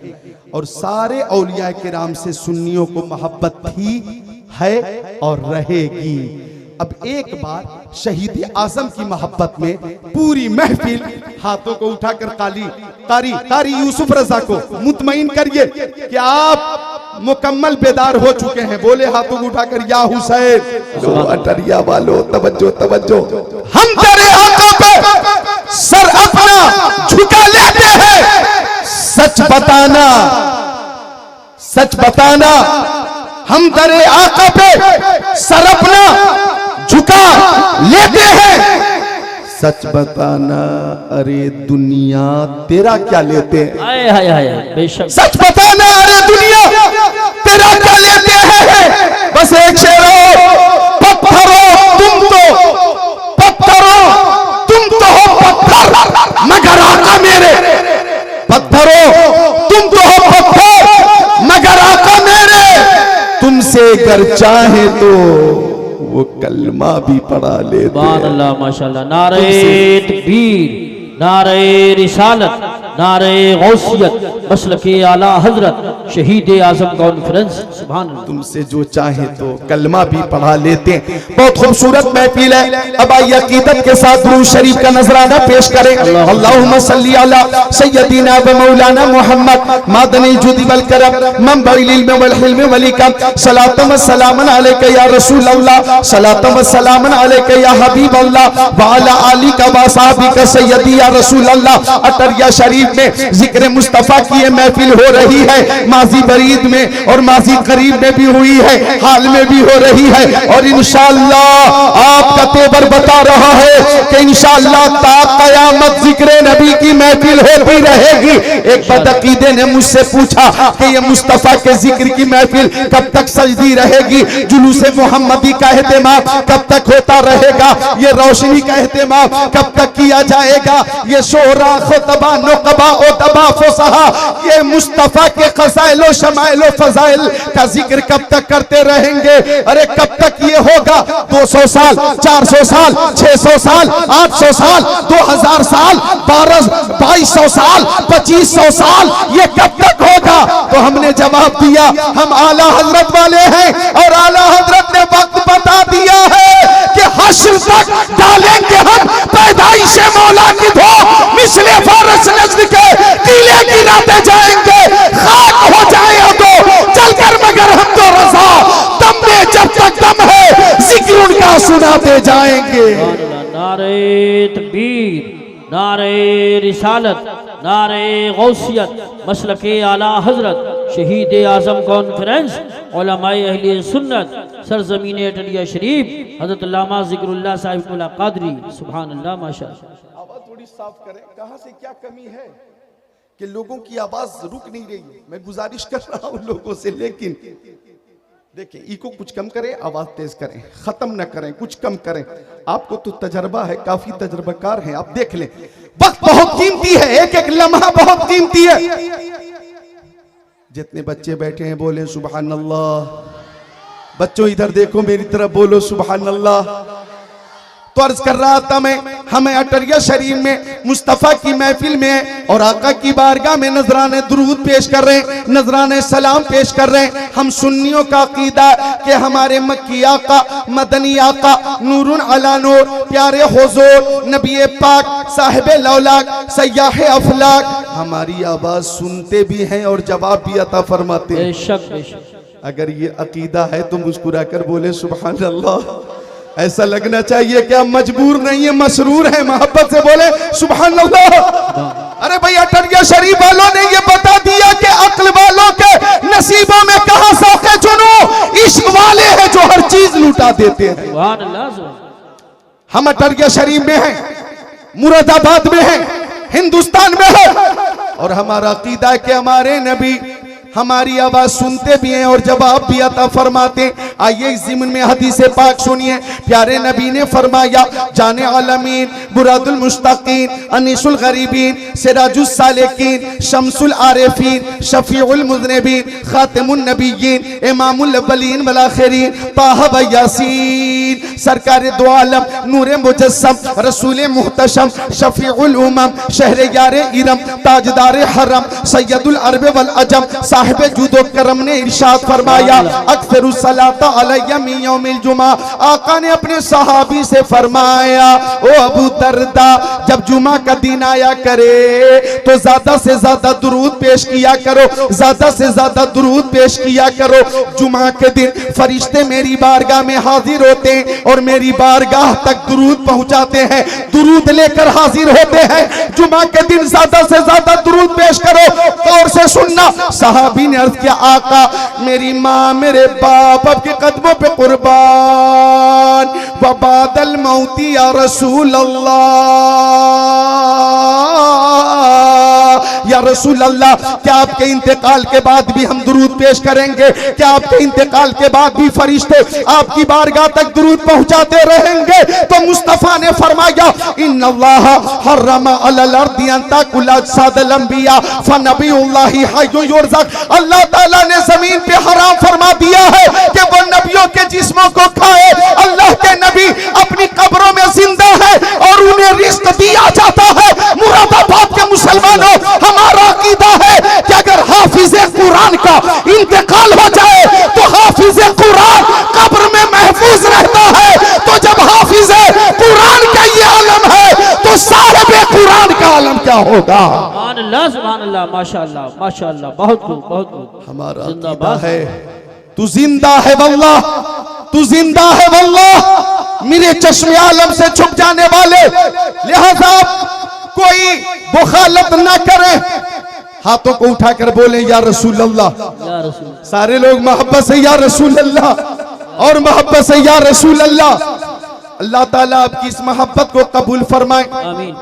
S1: और सारे औलिया किराम से सुन्नियों को मोहब्बत थी है और रहेगी। अब एक बार शहीद आजम की मोहब्बत में पूरी महफिल हाथों को उठाकर कारी यूसुफ रजा को मुतमईन करिए कि आप मुकम्मल बेदार हो चुके हैं। बोले हाथों को उठाकर या हुसैन। लो अटरिया वालों तवज्जो तवज्जो, हम तेरे आका पे सर अपना झुका लेते हैं। सच बताना, सच बताना, हम तेरे आका पे सर अपना झुका लेते हैं। सच बताना, अरे दुनिया तेरा क्या लेते हैं?
S2: हाय हाय हाय, बेशक।
S1: सच बताना, अरे दुनिया तेरा क्या लेते हैं? बस एक शेर हो, पत्थरों तुम तो हो पत्थर, मगर आका मेरे। पत्थरों तुम तो हो पत्थर, मगर आका मेरे। तुमसे अगर चाहे तो वो कलमा भी पढ़ा लेते।
S2: सुभान अल्लाह, माशाअल्लाह। नारे तकबीर, नारे रिसालत, नारे गौसियत, मसलके आला हजरत शहीद आजम कॉन्फ्रेंस। सुभान अल्लाह।
S1: तुमसे जो चाहे तो कलमा भी पढ़ा लेते हैं। बहुत खूबसूरत महफिल है। अब आइए अकीदत के साथ दुरूद शरीफ का नजराना पेश करें। अल्लाहुम्मा सल्ली अला सय्यदिना व मौलाना मुहम्मद मादनी जुदी वल करम मंबइल इल्म वल हिल्म वल इकम। सलातम व सलामन अलैका या रसूल अल्लाह, सलातम व सलामन अलैका या हबीब अल्लाह, व अला आलिका व असहाबिका सय्यदी या रसूल अल्लाह। अटरिया शरीफ में जिक्र मुस्तफा की ये महफिल हो रही है। माजी बरीद में और माजी करीब में भी हुई है, हाल में भी हो रही है, और इंशाअल्लाह आपका तेवर बता रहा है कि इंशाअल्लाह ता क़यामत जिक्र नबी की महफिल होती रहेगी। एक बदअकीदे ने मुझसे पूछा कि ये मुस्तफा के जिक्र की महफिल कब तक सजदी रहेगी? जुलूसे मोहम्मदी का एहतमाम कब तक होता रहेगा? ये रोशनी का एहतमाम कब तक किया जाएगा? ये शोरा खुतबा नुकबा उतबा फुसहा, ये मुस्तफा के क़ज़ाइल शमाइल फज़ाइल का जिक्र कब तक करते रहेंगे? अरे कब तक ये होगा? 200 साल, 400 साल, 600 साल, 800 साल, 2000 साल, 2200 साल, 2500 साल, ये कब तक होगा? तो हमने जवाब दिया, हम आला हजरत वाले हैं, और आला हजरत ने वक्त बता दिया है कि हश्र तक डालेंगे हम पैदाइश मौला की धो, मिसले फारस नस्ल के टीले गिराते जाएंगे। खाक हो जाए तो चलकर, मगर हम तो रज़ा दम में जब तक दम है जिक्र उनका सुनाते जाएंगे।
S2: नारे तकबीर, नारे रिसालत, नारे गौसियत, मसलके आला हजरत शहीद आजम कॉन्फ्रेंस, उलमाए अहले सुन्नत, सरजमीन अटरिया शरीफ, हजरत अल्लामा ज़िक्रुल्लाह साहिब कादरी। सुभान अल्लाह, माशाअल्लाह।
S1: आवाज थोड़ी साफ करें, कहां से क्या कमी है कि लोगों की आवाज रुक नहीं रही है? मैं गुजारिश कर रहा हूं लोगों से, लेकिन देखिए इको कुछ कम करें, आवाज तेज करें, खत्म न करें, कुछ कम करें। आपको तो तजर्बा है, काफी तजर्बाकार हैं, आप देख लें। वक्त बहुत कीमती है, एक एक लम्हा बहुत कीमती है। जितने बच्चे बैठे हैं बोले सुभान अल्लाह। बच्चों इधर देखो, मेरी तरफ बोलो सुभान अल्लाह। तो अर्ज कर रहा था मैं, हमें अटरिया शरीफ में मुस्तफ़ा की महफिल में और आका की बारगाह में नजराने दुरूद पेश कर रहे हैं, नजराने सलाम पेश कर रहे हैं। हम सुन्नियों का अकीदा कि हमारे मक्की आका, मदनी आका, नूरुन अला नूर, प्यारे हुजूर नबी पाक साहिब लौलाक सयाह अफलाक हमारी आवाज सुनते भी हैं और जवाब भी अता फरमाते हैं।
S2: बेशक बेशक।
S1: अगर ये अकीदा है तो मुस्कुरा कर बोले सुभान अल्लाह। ऐसा लगना चाहिए कि हम मजबूर नहीं है, मसरूर है, मोहब्बत से बोले सुभान अल्लाह। अरे भाई अटरिया शरीफ वालों ने ये बता दिया कि अक्ल वालों के नसीबों में कहां सौखे चुनो, इश्क वाले हैं जो हर चीज लुटा देते हैं।
S2: सुभान अल्लाह।
S1: हम अटरिया शरीफ में हैं, मुरादाबाद में हैं, हिंदुस्तान में है, और हमारा अकीदा है कि हमारे नबी हमारी आवाज सुनते भी हैं और जवाब भी अता फरमाते। आइए इस ज़िम्न में हदीस पाक सुनिए। प्यारे नबी ने फरमाया, जाने आलमीन, मुरादुल मुश्ताकीन, अनीसुल गरीबीन, सिराजुस सालिकीन, शम्सुल आरिफीन, शफीउल मुज़निबीन, खातिमुन नबिय्यीन, इमामुल अव्वलीन वल आखिरीन, ताहा व यासीन, सरकार दो आलम, नूरे मुजस्सम, रसूल मुहतशम, शफीउल उमम, शहरे यारे इरम, ताजदार हरम, सैयदुल अरब वल अजम, साहिब जुदो करम ने इरशाद फरमाया, अक्सरुस सलाता अलैया मिन यौमिल जुमा। आका ने अपने सहाबी से फरमाया, ओ अबू दरदा, जब जुमा का दिन आया करे तो ज्यादा से ज्यादा दुरूद पेश किया करो, ज्यादा से ज्यादा दुरूद पेश किया करो। जुमा के दिन फरिश्ते मेरी बारगाह में हाजिर होते हैं और मेरी बारगाह तक दुरूद पहुंचाते हैं, दुरूद लेकर हाजिर होते हैं। जुमा के दिन ज्यादा से ज्यादा दुरूद पेश करो। गौर से सुनना, सहाबी ने अर्ज किया, आका मेरी माँ मेरे बाप आपके कदमों पे कुर्बान, वबादल मौती या रसूल अल्लाह, या रसूल अल्लाह, क्या आपके इंतकाल के बाद भी हम दुरूद पेश करेंगे? क्या आपके इंतकाल के बाद भी फरिश्ते आपकी बारगाह तक दुरूद पहुंचाते रहेंगे? तो मुस्तफा ने फरमाया, इन्नल्लाह हर्रमा अलल अर्दी अन ताकुल अजसादल अंबिया फनबियुल्लाहि हय्युन युरज़क। अल्लाह ताला ने जमीन पे हराम फरमा दिया है कि वो नबियों के जिस्मों को खाए। अल्लाह के नबी अपनी कब्रों में जिंदा है और उन्हें रिज़्क दिया जाता है। मुरादाबाद के मुसलमानों, हमारा अकीदा है कि अगर हाफिज़े कुरान का इंतकाल हो जाए तो हाफिज़े कुरान कब्र में महफूज रहता है। तो जब हाफिज़े कुरान का ये आलम है तो साहिबे कुरान का आलम क्या होगा?
S2: सुभान अल्लाह, सुभान अल्लाह, माशाअल्लाह, माशाअल्लाह, बहुत खूब, बहुत खूब।
S1: हमारा अकीदा है, तू जिंदा है वल्लाह, तू जिंदा है वल्लाह, मेरे चश्मे आलम से छुप जाने वाले। लिहाजा कोई मुखालत ना करे, हाथों को उठाकर बोले या रसूल अल्लाह।
S2: या रसूल,
S1: सारे लोग मोहब्बत से या रसूल अल्लाह और मोहब्बत से या रसूल अल्लाह। अल्लाह ताला आपकी इस मोहब्बत को कबूल फरमाए।
S2: आमीन।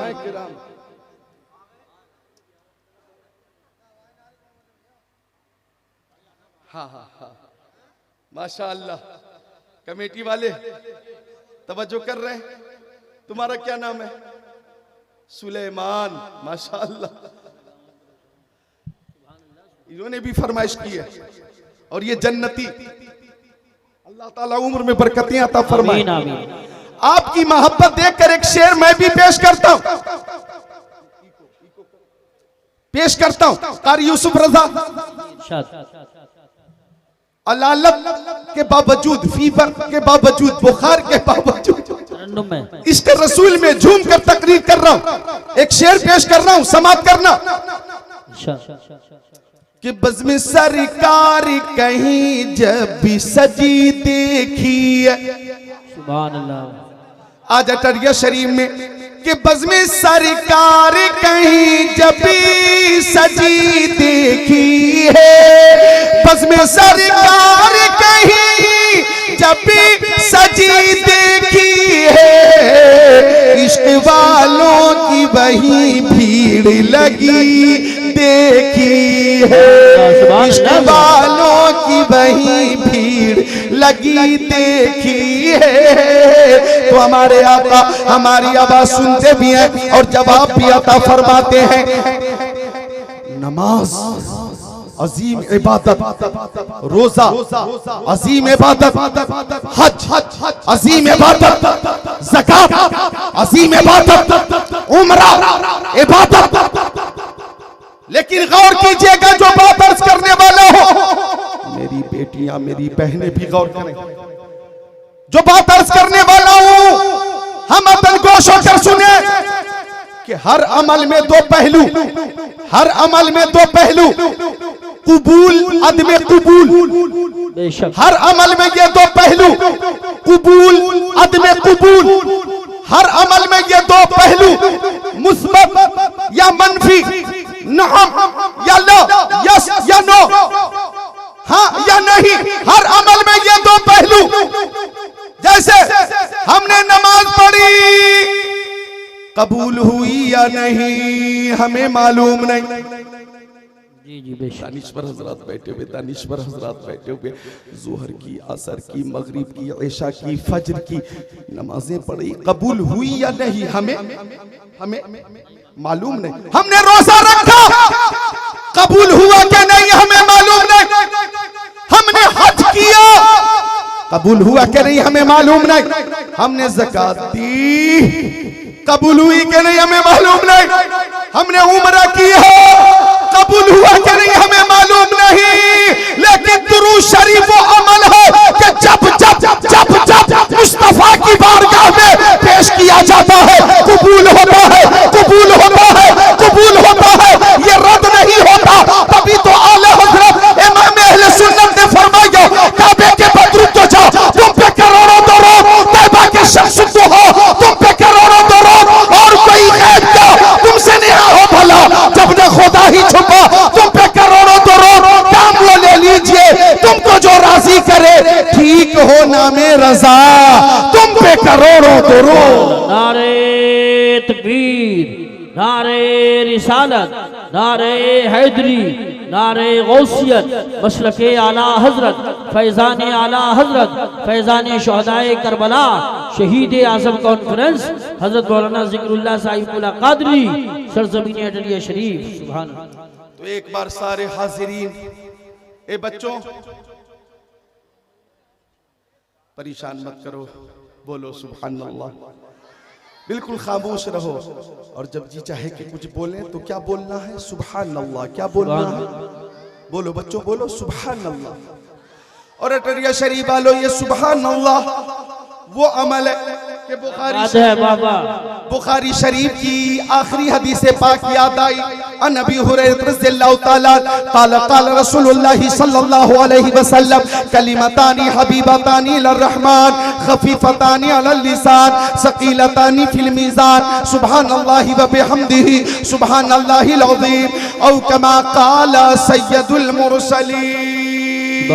S1: माशाअल्लाह, कमेटी वाले तवज्जो कर रहे हैं। तुम्हारा क्या नाम है? सुलेमान, माशाअल्लाह। इन्होंने भी फरमाइश की है और ये जन्नती, अल्लाह ताला उम्र में बरकतें अता फरमाए।
S2: आमीन, आमीन।
S1: आपकी मोहब्बत देखकर एक शेर मैं भी पेश करता हूं, पेश करता हूं। कारी यूसुफ रजा, अलालत के बावजूद, फीवर के बावजूद, बुखार के बावजूद इश्क रसूल में झूम कर तकरीर कर रहा हूं, एक शेर पेश कर रहा हूं, समाप्त करना। कि बज़्म सरकार कहीं जब भी सजी देखी है,
S2: सुभान अल्लाह।
S1: आज अटरिया शरीफ में कि बज़्म सरकार कहीं जब भी सजी देखी है, बज़्म सरकार कहीं जब भी सजी देखी है, इश्क वालों की वही भीड़ लगी देखी है, इश्क वालों की वही भीड़ लगी देखी है। तो हमारे आका हमारी आवाज सुनते भी हैं और जवाब भी अता फरमाते हैं। नमाज अजीम इबादत, रोजा अजीम इबादत, हज अजीम इबादत, ज़कात अजीम इबादत, उम्रा इबादत। लेकिन गौर कीजिएगा, जो बात अर्ज करने वाला हो, मेरी बेटियां मेरी बहनें भी गौर करें, जो बात अर्ज करने वाला हूं हम अदलगोश होकर सुने कि हर अमल में दो पहलू, हर अमल में दो पहलू, कुबूल अदम कुबूल, हर अमल में ये दो पहलू, कुबूल अदम कुबूल, हर अमल में ये दो पहलू, मुस्बत या मनफी, नअम या ला, यस या नो, हाँ या नहीं, हर अमल में ये दो पहलू। जैसे हमने नमाज पढ़ी, कबूल हुई या नहीं हमें मालूम नहीं,
S2: जी जी बेशक।
S1: दानिश्वर हजरात बैठे हुए, दानिश्वर हजरात बैठे हुए, जोहर की, असर की, मगरिब की, ऐशा की, फज्र की नमाजें पढ़ी, कबूल हुई या नहीं हमें हमें मालूम नहीं। हमने रोजा रखा, कबूल हुआ क्या नहीं हमें मालूम नहीं। हमने हज किया, कबूल हुआ क्या नहीं हमें मालूम नहीं। हमने ज़कात दी, कबूल हुई क्या नहीं हमें मालूम नहीं। हमने उम्रा की है, कबूल हुआ क्या नहीं हमें मालूम नहीं। लेकिन दुरूद शरीफ वो अमल है कि जब जब जब जब मुस्तफा की बारगाह में पेश किया जाता है कबूल होता है, कबूल होता है, कबूल होता है, ये रद्द नहीं होता। तभी तो आला हजरत इमाम अहले सुन्नत ने फरमाया, काबे के बदरूद तो जाओ, तुम पे करोड़ों दरूद, तैबा के शख्स तो हो, तुम पे करोड़ों दरूद, और कोई गैब का तुमसे नहीं हो भला। जब न खुदा ही छुपा, तुम पे करोड़ों दरूद, काम वो ले लीजिए, तुमको जो राजी करे, ठीक हो नामे रजा, तुम पे करोड़ों दरूद।
S2: नारे तकबीर, नारे रिसालत, नारे हैदरी, नारे गौसियत, मसलके आला हजरत, फैजान आला हजरत, फैजान शहदाए करबला, शहीद आजम कॉन्फ्रेंस हजरत मौलाना जिक्रुल्लाह साहिबुल्लाह कादरी, सरजमीन अटलिया शरीफ। सुभान अल्लाह।
S1: तो एक बार सारे हाजिरीन, ए बच्चों परेशान मत करो, बोलो सुभान अल्लाह, बिल्कुल खामोश रहो। और जब जी चाहे कि कुछ बोले तो क्या बोलना है, सुभान अल्लाह। क्या बोलना है, बोलो बच्चों, बोलो सुभान अल्लाह। और अटरिया शरीफ वालों, ये सुभान अल्लाह वो अमल है कि बुखारी शरीफ की आखिरी हदीस पाक याद आई। अन अबी हुरैरा रज़ियल्लाहु ताला क़ाल क़ाल रसूलुल्लाह सल्लल्लाहु अलैहि वसल्लम कलिमतानी हबीबतानी लिर्रहमान खफीफतानी अलल लिसान सकीलतानी फिल मीज़ान सुब्हानल्लाहि व बिहम्दिही सुब्हानल्लाहिल अज़ीम औ कमा क़ाल सय्यदुल मुरसलीन।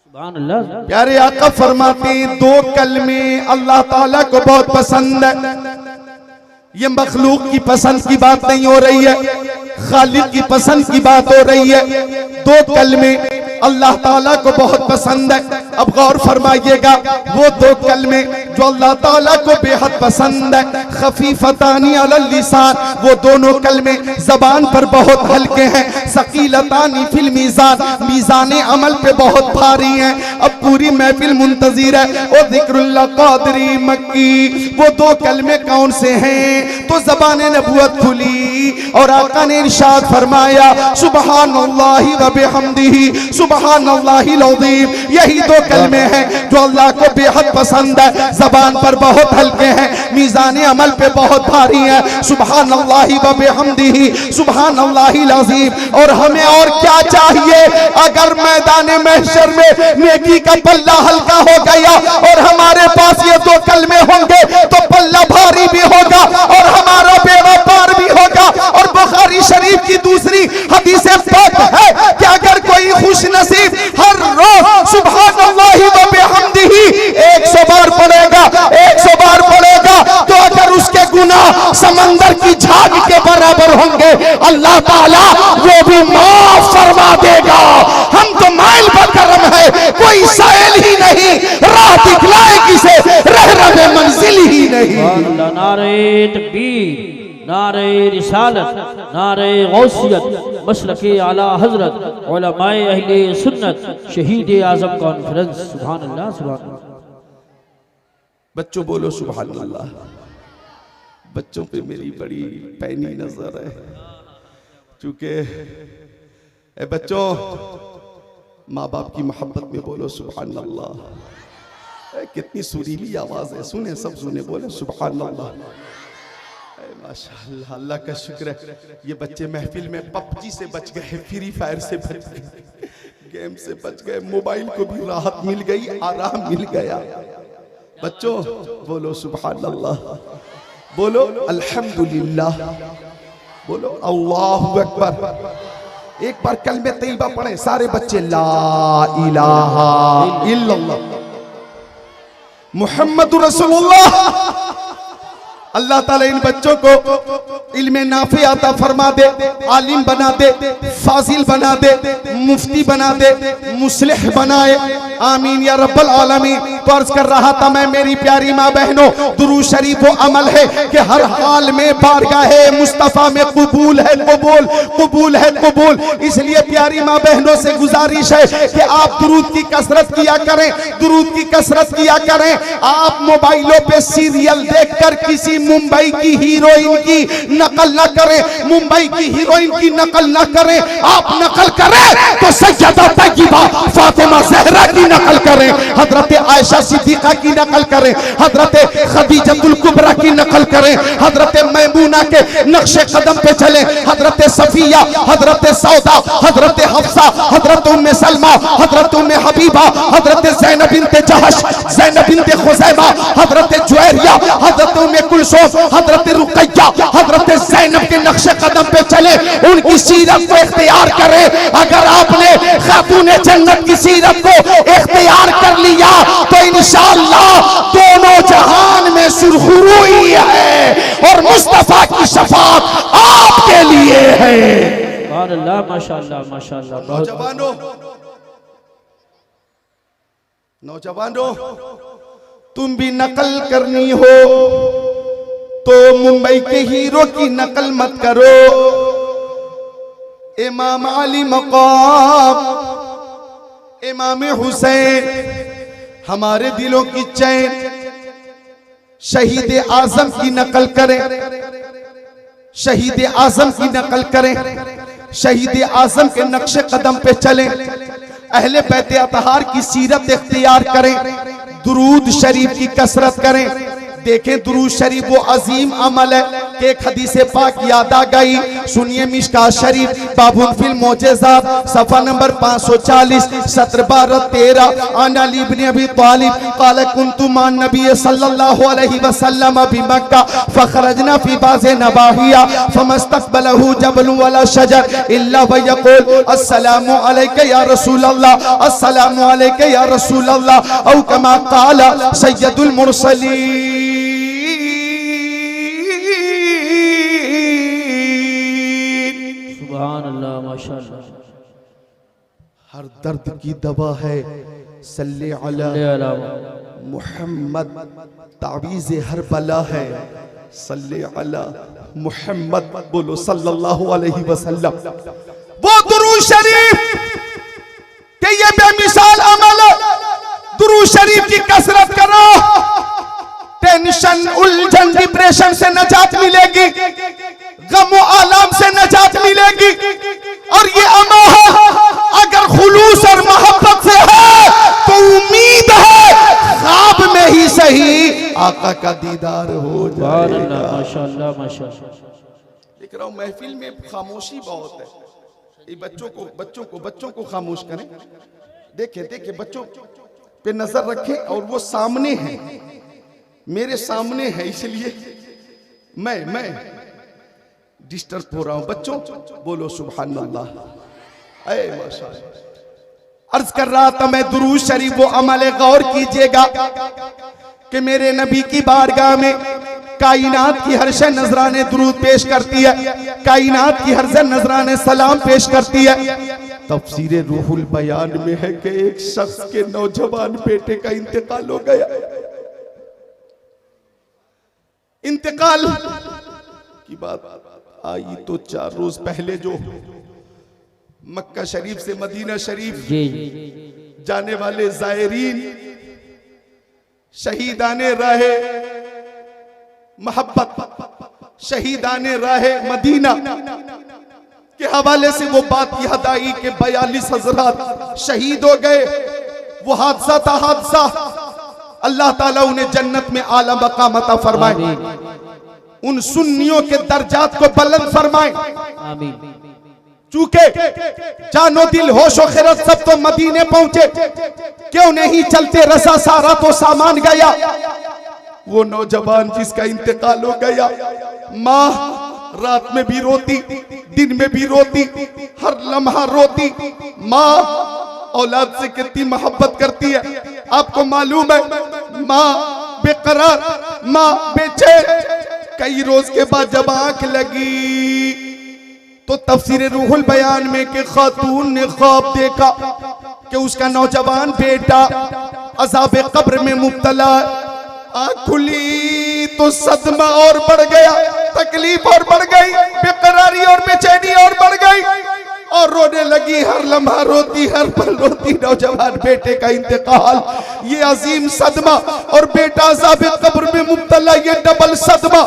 S2: सुभान अल्लाह।
S1: प्यारे आका फरमाते हैं, दो कलमे अल्लाह ताला को बहुत पसंद है। ये मखलूक की पसंद की बात नहीं हो रही है, खालिक की पसंद की बात हो रही है। दो कलमे अल्लाह ताला को बहुत पसंद है। अब गौर फरमाइएगा, वो दो कलमे जो अल्लाह ताला को बेहद पसंद है, खफीफतानी अलल लिसान, वो दोनों कलमे जबान पर बहुत हल्के हैं, सकीलतानी फिल मीज़ान, मीज़ाने अमल पे बहुत भारी हैं। अब पूरी महफिल मुंतज़िर है, ओ ज़िक्रुल्लाह क़ादरी मक्की, वो दो कलमे कौन से हैं? तो ज़बाने नबूवत खुली और आका ने इरशाद फरमाया, सुब्हानल्लाहि व बिहम्दिही सुब्हानल्लाहिल अज़ीम। यही दो कलमे हैं जो अल्लाह को बेहद पसंद है, जबान पर बहुत हल्के हैं, मीज़ान अमल पे बहुत भारी है। सुब्हानल्लाहि व बिहम्दिही सुब्हानल्लाहिल अज़ीम। और हमें और क्या चाहिए? अगर मैदान महशर में नेकी का पल्ला हल्का हो गया और हमारे पास ये दो कलमे होंगे तो पल्ला भारी भी होगा और हमारा बेड़ा पार भी होगा। और बुखारी शरीफ की दूसरी हदीस पाक है कि अगर कोई खुश नसीब हर रोज सुब्हानल्लाहि व बिहम्दिही 100 बार पढ़ेगा, 100 बार पढ़ेगा, तो अगर उसके गुनाह समंदर की झाग के बराबर होंगे, अल्लाह ताला वो भी माफ फरमा देगा। हम तो माइल बकरम है, कोई साइल ही नहीं, राह दिखलाए किसे, रहरमे मंजिल ही नहीं।
S2: नारे तकबीर, नारे रिसालत, नारे गौसियत, मसलके आला हजरत, उलमाए अहले सुन्नत, शहीद आजम कॉन्फ्रेंस। सुभान अल्लाह, सुभान अल्लाह।
S1: बच्चों बोलो सुभान अल्लाह। बच्चों पे मेरी बड़ी पैनी नजर है, चूंकि बच्चों माँ बाप की मोहब्बत में बोलो सुभान अल्लाह। कितनी सुरीली आवाज है, सुने सब सुने, बोले सुभान अल्लाह। माशाअल्लाह, अल्लाह का शुक्र है ये बच्चे महफिल में पबजी से बच गए, फ्री फायर से बच गए, गेम से बच गए, मोबाइल को भी राहत मिल गई, आराम मिल गया। बच्चों बोलो सुभान अल्लाह, बोलो अल्हम्दुलिल्लाह, बोलो अल्लाहु अकबर। एक बार कलमे तैयबा पढ़े सारे बच्चे, ला इलाहा इल्लल्लाह मुहम्मदुर रसूलुल्लाह अल्लाह ताला इन बच्चों को इल्मे नाफे अता फरमा दे, आलिम बना दे, फाजिल बना दे, मुफ्ती बना दे, मुस्लिह बनाए, आमीन या रब्बल आलमीन। तो अर्ज कर रहा था मैं, मेरी प्यारी माँ बहनों, दुरूद शरीफ वो अमल है कि हर हाल में बारगाहे मुस्तफ़ा में कबूल है, कबूल कबूल है, कबूल। इसलिए प्यारी माँ बहनों से गुजारिश है कि आप दुरूद की कसरत किया करें, दुरूद की कसरत किया करें। आप मोबाइलों पे सीरियल देखकर किसी मुंबई की हीरोइन की नकल न करें, मुंबई की हीरोइन की नकल न करें। आप नकल करें तो सैयदा तैयबा फातिमा ज़हरा की नकल करें, हजरत आयशा सिद्दीक़ा की नकल करें, हजरत खदीजतुल कुबरा की नकल करें, हजरत मैमूना के नक्शे कदम पे चलें, हजरत सफिया, हजरत सौदा, हजरत हफ्सा, हजरत उम्मे सलमा, हजरत उम्मे हबीबा, हजरत ज़ैनब बिन्त जहश, ज़ैनब बिन्त खुज़ैमा, हजरत जुवैरिया, हजरत उम्मे कुलसूम, हजरत रुक़ैया, हजरत ज़ैनब के नक्शे कदम पे चले, उनकी सीरत को इख्तियार करें। अगर आपने खातूने जन्नत की सीरत को इख्तियार कर लिया तो इंशाअल्लाह दोनों जहान में सुरखुरुई है और मुस्तफा की शफाअत आपके लिए है।
S2: अल्लाह माशाअल्लाह माशाअल्लाह।
S1: नौजवानों, नौजवानों, तुम भी नकल करनी हो तो मुंबई के हीरो की नकल मत करो। इमाम अली मकाम, इमाम हुसैन हमारे दिलों की चैन, शहीद आजम की नकल करें, शहीद आजम की नकल करें, शहीद आजम के नक्शे कदम पे चलें, अहले बैत अतहार की सीरत इख्तियार करें, दुरूद शरीफ की कसरत करें। देखें दुरूद शरीफ वो अजीम अमल है कि एक हदीस पाक याद आ गई। सुनिए मिशकात शरीफ बाबुल फिल मोजेज़ात सफ़ा नंबर 540 सत्र 12-13 अन अली इब्न अबी तालिब क़ाल कुन्तु मअन नबी सल्लल्लाहु अलैहि वसल्लम बि मक्का फ़ख़रजना फ़ी बाज़ि नवाहिया फ़मस्तक़बलहु जबलुन वला शजर इल्ला व यक़ूल अस्सलामु अलैका या रसूल अल्लाह, अस्सलामु अलैका या रसूल अल्लाह औ कमा क़ाल सय्यदुल मुरसलीन।
S2: सुभानअल्लाह माशाअल्लाह।
S1: हर दर्द की दवा है सल्ले अला मुहम्मद, तावीज़ हर बला है सल्ले अला मुहम्मद। बोलो सल्लल्लाहु अलैहि वसल्लम। वो दुरूद शरीफ के ये बेमिसाल अमल, दुरूद शरीफ की कसरत करो, टेंशन, उलझन, डिप्रेशन से नजात मिलेगी, गम आलम से नजात मिलेगी। और ये अमल अगर खुलूस और मोहब्बत से है तो उम्मीद है ख्वाब में ही सही आका का दीदार हो जाएगा।
S2: माशाअल्लाह माशाअल्लाह।
S1: देख रहा हूं महफिल में खामोशी बहुत है। ये बच्चों को खामोश करें। देखे बच्चों पे नजर रखें और वो सामने है, मेरे सामने है, इसलिए मैं डिस्टर्ब हो रहा हूं। बच्चों बोलो सुभान अल्लाह। ऐ माशाअल्लाह। अर्ज कर रहा था मैं दुरूद शरीफ वो अमल, गौर कीजिएगा कि मेरे नबी की बारगाह में कायनात की हर शय नजराने दुरूद पेश करती है, कायनात की हर शय नजराने सलाम पेश करती है। तफसीरे रूहुल बयान में है कि एक शख्स के नौजवान बेटे का इंतकाल हो गया। इंतकाल की बात आई तो 4 रोज पहले जो मक्का शरीफ से मदीना शरीफ जाने वाले जायरीन शहीदाने राहे मोहब्बत, शहीदाने राहे मदीना के हवाले से वो बात याद आई कि 42 हज़रात शहीद हो गए। वो हादसा था हादसा। अल्लाह ताला उन्हें जन्नत में आला मकाम अता फरमाए, उन सुन्नियों के दर्जात को बुलंद फरमाए।
S2: आमीन।
S1: चूंकि जानो दिल होशो खिरत सब तो मदीने पहुंचे, क्यों नहीं चलते रसा सारा तो सामान गया। वो नौजवान जिसका इंतकाल हो गया, माँ रात में भी रोती, दिन में भी रोती, हर लम्हा रोती। माँ औलाद से कितनी मोहब्बत करती है आपको मालूम है। माँ बेकरार, माँ बेचैन, कई रोज के बाद जब आंख लगी तो तफसीर रूहुल बयान में कि खातून ने ख्वाब देखा कि उसका नौजवान बेटा अज़ाब कब्र में मुब्तला। आंख खुली तो सदमा और बढ़ गया, तकलीफ और बढ़ गई, बेकरारी और बेचैनी और बढ़ गई और रोने लगी। हर लम्हा रोती, हर पल रोती। नौजवान बेटे का इंतकाल, ये अजीम सदमा, और बेटा अज़ाब कब्र में मुब्तला, ये डबल सदमा।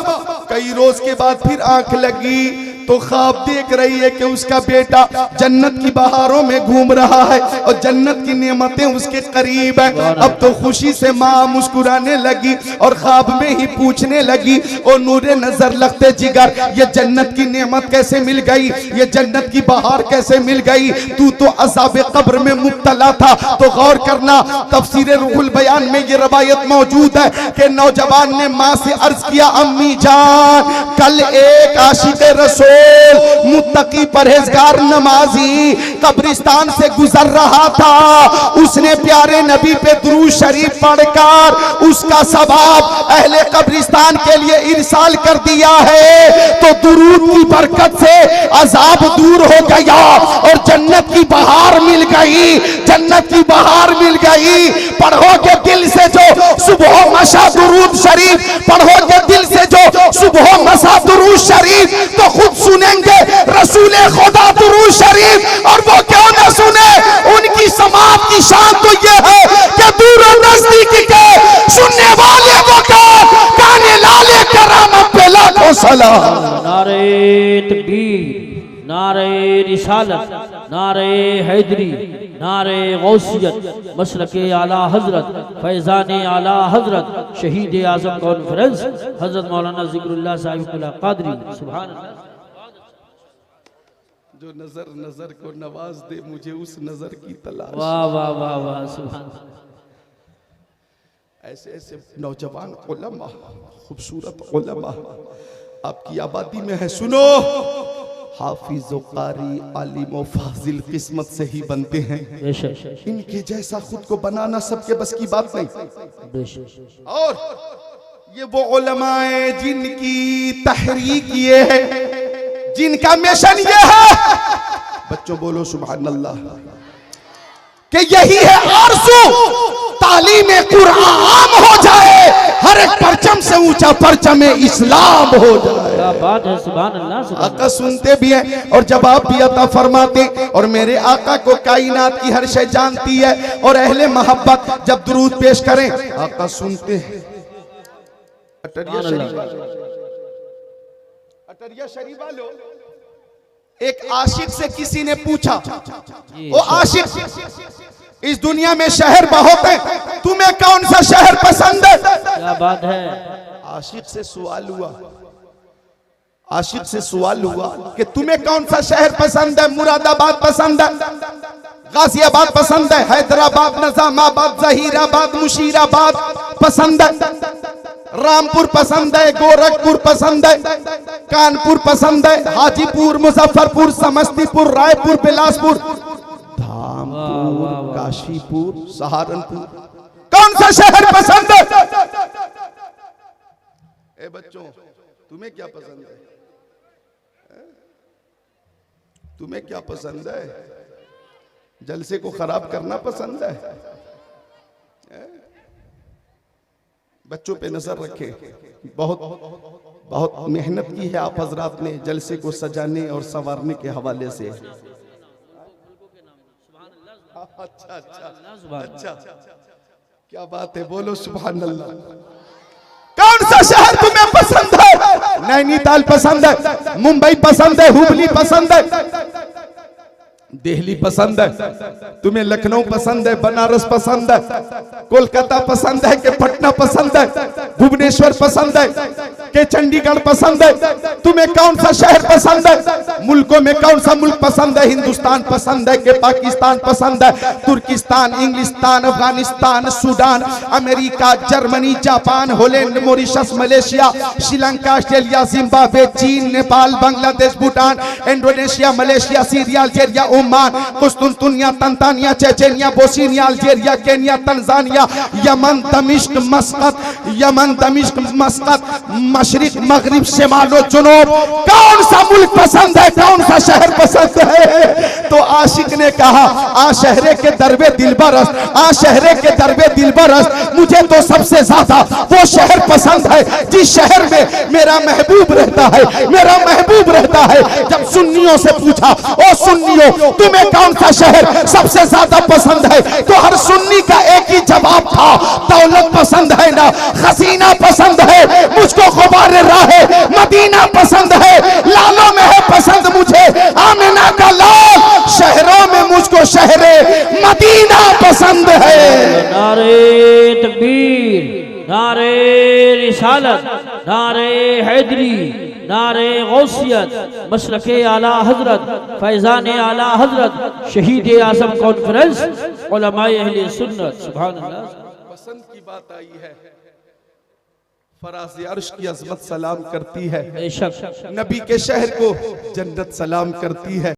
S1: कई रोज के बाद फिर आंख लगी तो ख्वाब देख रही है कि उसका बेटा जन्नत की बहारों में घूम रहा है और जन्नत की नेमतें उसके करीब है। अब तो खुशी से माँ मुस्कुराने लगी और ख्वाब में ही पूछने लगी, ओ नूरे नजर लगते जिगर, ये जन्नत की नेमत कैसे मिल गई, ये जन्नत की बहार कैसे मिल गई? तू तो अज़ाब कब्र में मुब्तला था। तो गौर करना, तफसीर रूहुल बयान में ये रवायत मौजूद है कि नौजवान ने माँ से अर्ज किया, अम्मी जान, कल एक आशिक रसूल मुत्तकी परहेजगार नमाजी कब्रिस्तान से गुजर रहा था। उसने प्यारे नबी पे दुरूद शरीफ पढ़कर उसका सवाब अहले कब्रिस्तान के लिए इरसाल कर दिया है। तो दुरूद की बरकत से अजाब दूर हो गया और जन्नत की बहार मिल गई, जन्नत की बहार मिल गई। पढ़ोगे दिल से जो सुबह मशा दुरूद शरीफ, पढ़ोगे दिल से जो सुबह मशा दुरूद शरीफ, तो खुद सुनेंगे रसूले खुदा दुरूद शरीफ। और वो क्यों न सुने, उनकी समात की शान तो ये है कि दूर नजदीक के सुनने वाले वो गाने लाले करामत पे लाखों सलाम।
S2: नारे तकबीर, नारे रिसालत, नारे हैदरी, नारे गौसियत, मसलके आला हजरत, फैजाने आला हजरत, शहीद आजम कॉन्फ्रेंस हजरत मौलाना जिक्रुल्लाह साहिब कादरी। सुभान अल्लाह।
S1: जो नजर नजर को नवाज दे, मुझे उस नजर की तलाश।
S2: वाह वाह वाह वाह, सुभान।
S1: ऐसे ऐसे नौजवान उलमा, खूबसूरत उलमा आपकी आबादी में है। सुनो, हाफिज कारी, आलिम व फाजिल किस्मत से ही बनते हैं। इनके जैसा खुद को बनाना सबके बस की बात नहीं। और ये वो उलमाए जिनकी तहरीक ये है, जिनका मिशन ये है, बच्चों बोलो सुभान अल्लाह, कि यही है आरज़ू, तालीम कुरान आम हो जाए, हर एक परचम से ऊंचा परचम इस्लाम हो जाए।
S2: क्या बात है, सुभान अल्लाह।
S1: आका सुनते भी हैं और जवाब भी अता फरमाते, और मेरे आका को कायनात की हर शय जानती है। और अहले मोहब्बत जब दुरूद पेश करें, आका सुनते हैं। अटरिया शरीफ वालों, एक आशिक से किसी ने पूछा, ओ आशिक, इस दुनिया में शहर बहुत है, तुम्हें कौन सा शहर पसंद है?
S2: क्या बात है।
S1: आशिक से सवाल हुआ, आशिक से सवाल हुआ कि तुम्हें कौन सा शहर पसंद है? मुरादाबाद पसंद है, गाजियाबाद पसंद है, हैदराबाद, निजामाबाद, जहीराबाद, मुशीराबाद पसंद है, रामपुर पसंद है, गोरखपुर पसंद है, कानपुर पसंद है, हाजीपुर, मुजफ्फरपुर, समस्तीपुर, रायपुर, बिलासपुर, धामपुर, काशीपुर, सहारनपुर, कौन सा शहर पसंद है? ए बच्चों, तुम्हें क्या पसंद है? तुम्हें क्या पसंद है? जलसे को खराब करना पसंद है? बच्चों पे नजर रखें। बहुत बहुत मेहनत की है आप हजरात ने जलसे को सजाने और संवारने के हवाले से। अच्छा अच्छा अच्छा, क्या बात है, बोलो सुभान अल्लाह। कौन सा शहर तुम्हें पसंद है? नैनीताल पसंद है, मुंबई पसंद है, हुबली पसंद है, दिल्ली पसंद है, तुम्हें लखनऊ पसंद है, बनारस पसंद है, कोलकाता पसंद है कि पटना पसंद है, भुवनेश्वर पसंद है कि चंडीगढ़ पसंद है? तुम्हें कौन सा शहर पसंद है? मुल्कों में कौन सा मुल्क पसंद है? हिंदुस्तान पसंद है कि पाकिस्तान पसंद है? तुर्किस्तान, इंग्लिस्तान, Afghanistan, Sudan, America, Germany, Japan, Holland, Mauritius, Malaysia, Sri Lanka, Australia, Zimbabwe, चीन, Nepal, Bangladesh, Bhutan, Indonesia, Malaysia, Syria, Algeria, Oman, कुस्तुनतुनिया, Tanzania, Chechnya, Bosnia, Algeria, Kenya, Tanzania, Yemen, दमिश्क, मस्कत, यमन, दमिश्क, मस्कत, मशरिक मगरिब शिमालो जुनूब, कौन सा मुल्क पसंद है, कौन सा शहर पसंद है? तो आशिक ने कहा आ शहरे के दरबे दिलबरस, आ शहरे के दरबे दिलबरस, मुझे तो सबसे ज्यादा वो शहर पसंद है जिस शहर में मेरा महबूब रहता है, मेरा महबूब रहता है। जब सुन्नियों से पूछा, ओ सुन्नियों तुम्हें कौन सा शहर सबसे ज्यादा पसंद है, तो हर सुन्नी का एक ही जवाब था, दौलत पसंद है ना, खसीना पसंद है, मुझको गुबारे राहे मदीना पसंद है, लालों में है पसंद मुझे आमिना का लाल, शहरों में मुझको शहरे मदीना पसंद है।
S2: नारे तकबीर, नारे रिसालत, नारे हैदरी, नारे गौसियत, मशरके आला हजरत, फैजान आला हजरत, शहीद आज़म कॉन्फ्रेंस, उलमाए अहले सुन्नत। सुभान अल्लाह।
S1: पसंद की बात आई है, फराज़ अर्श की अज़मत सलाम करती है,
S2: बेशक
S1: नबी के शहर को जन्नत सलाम करती है।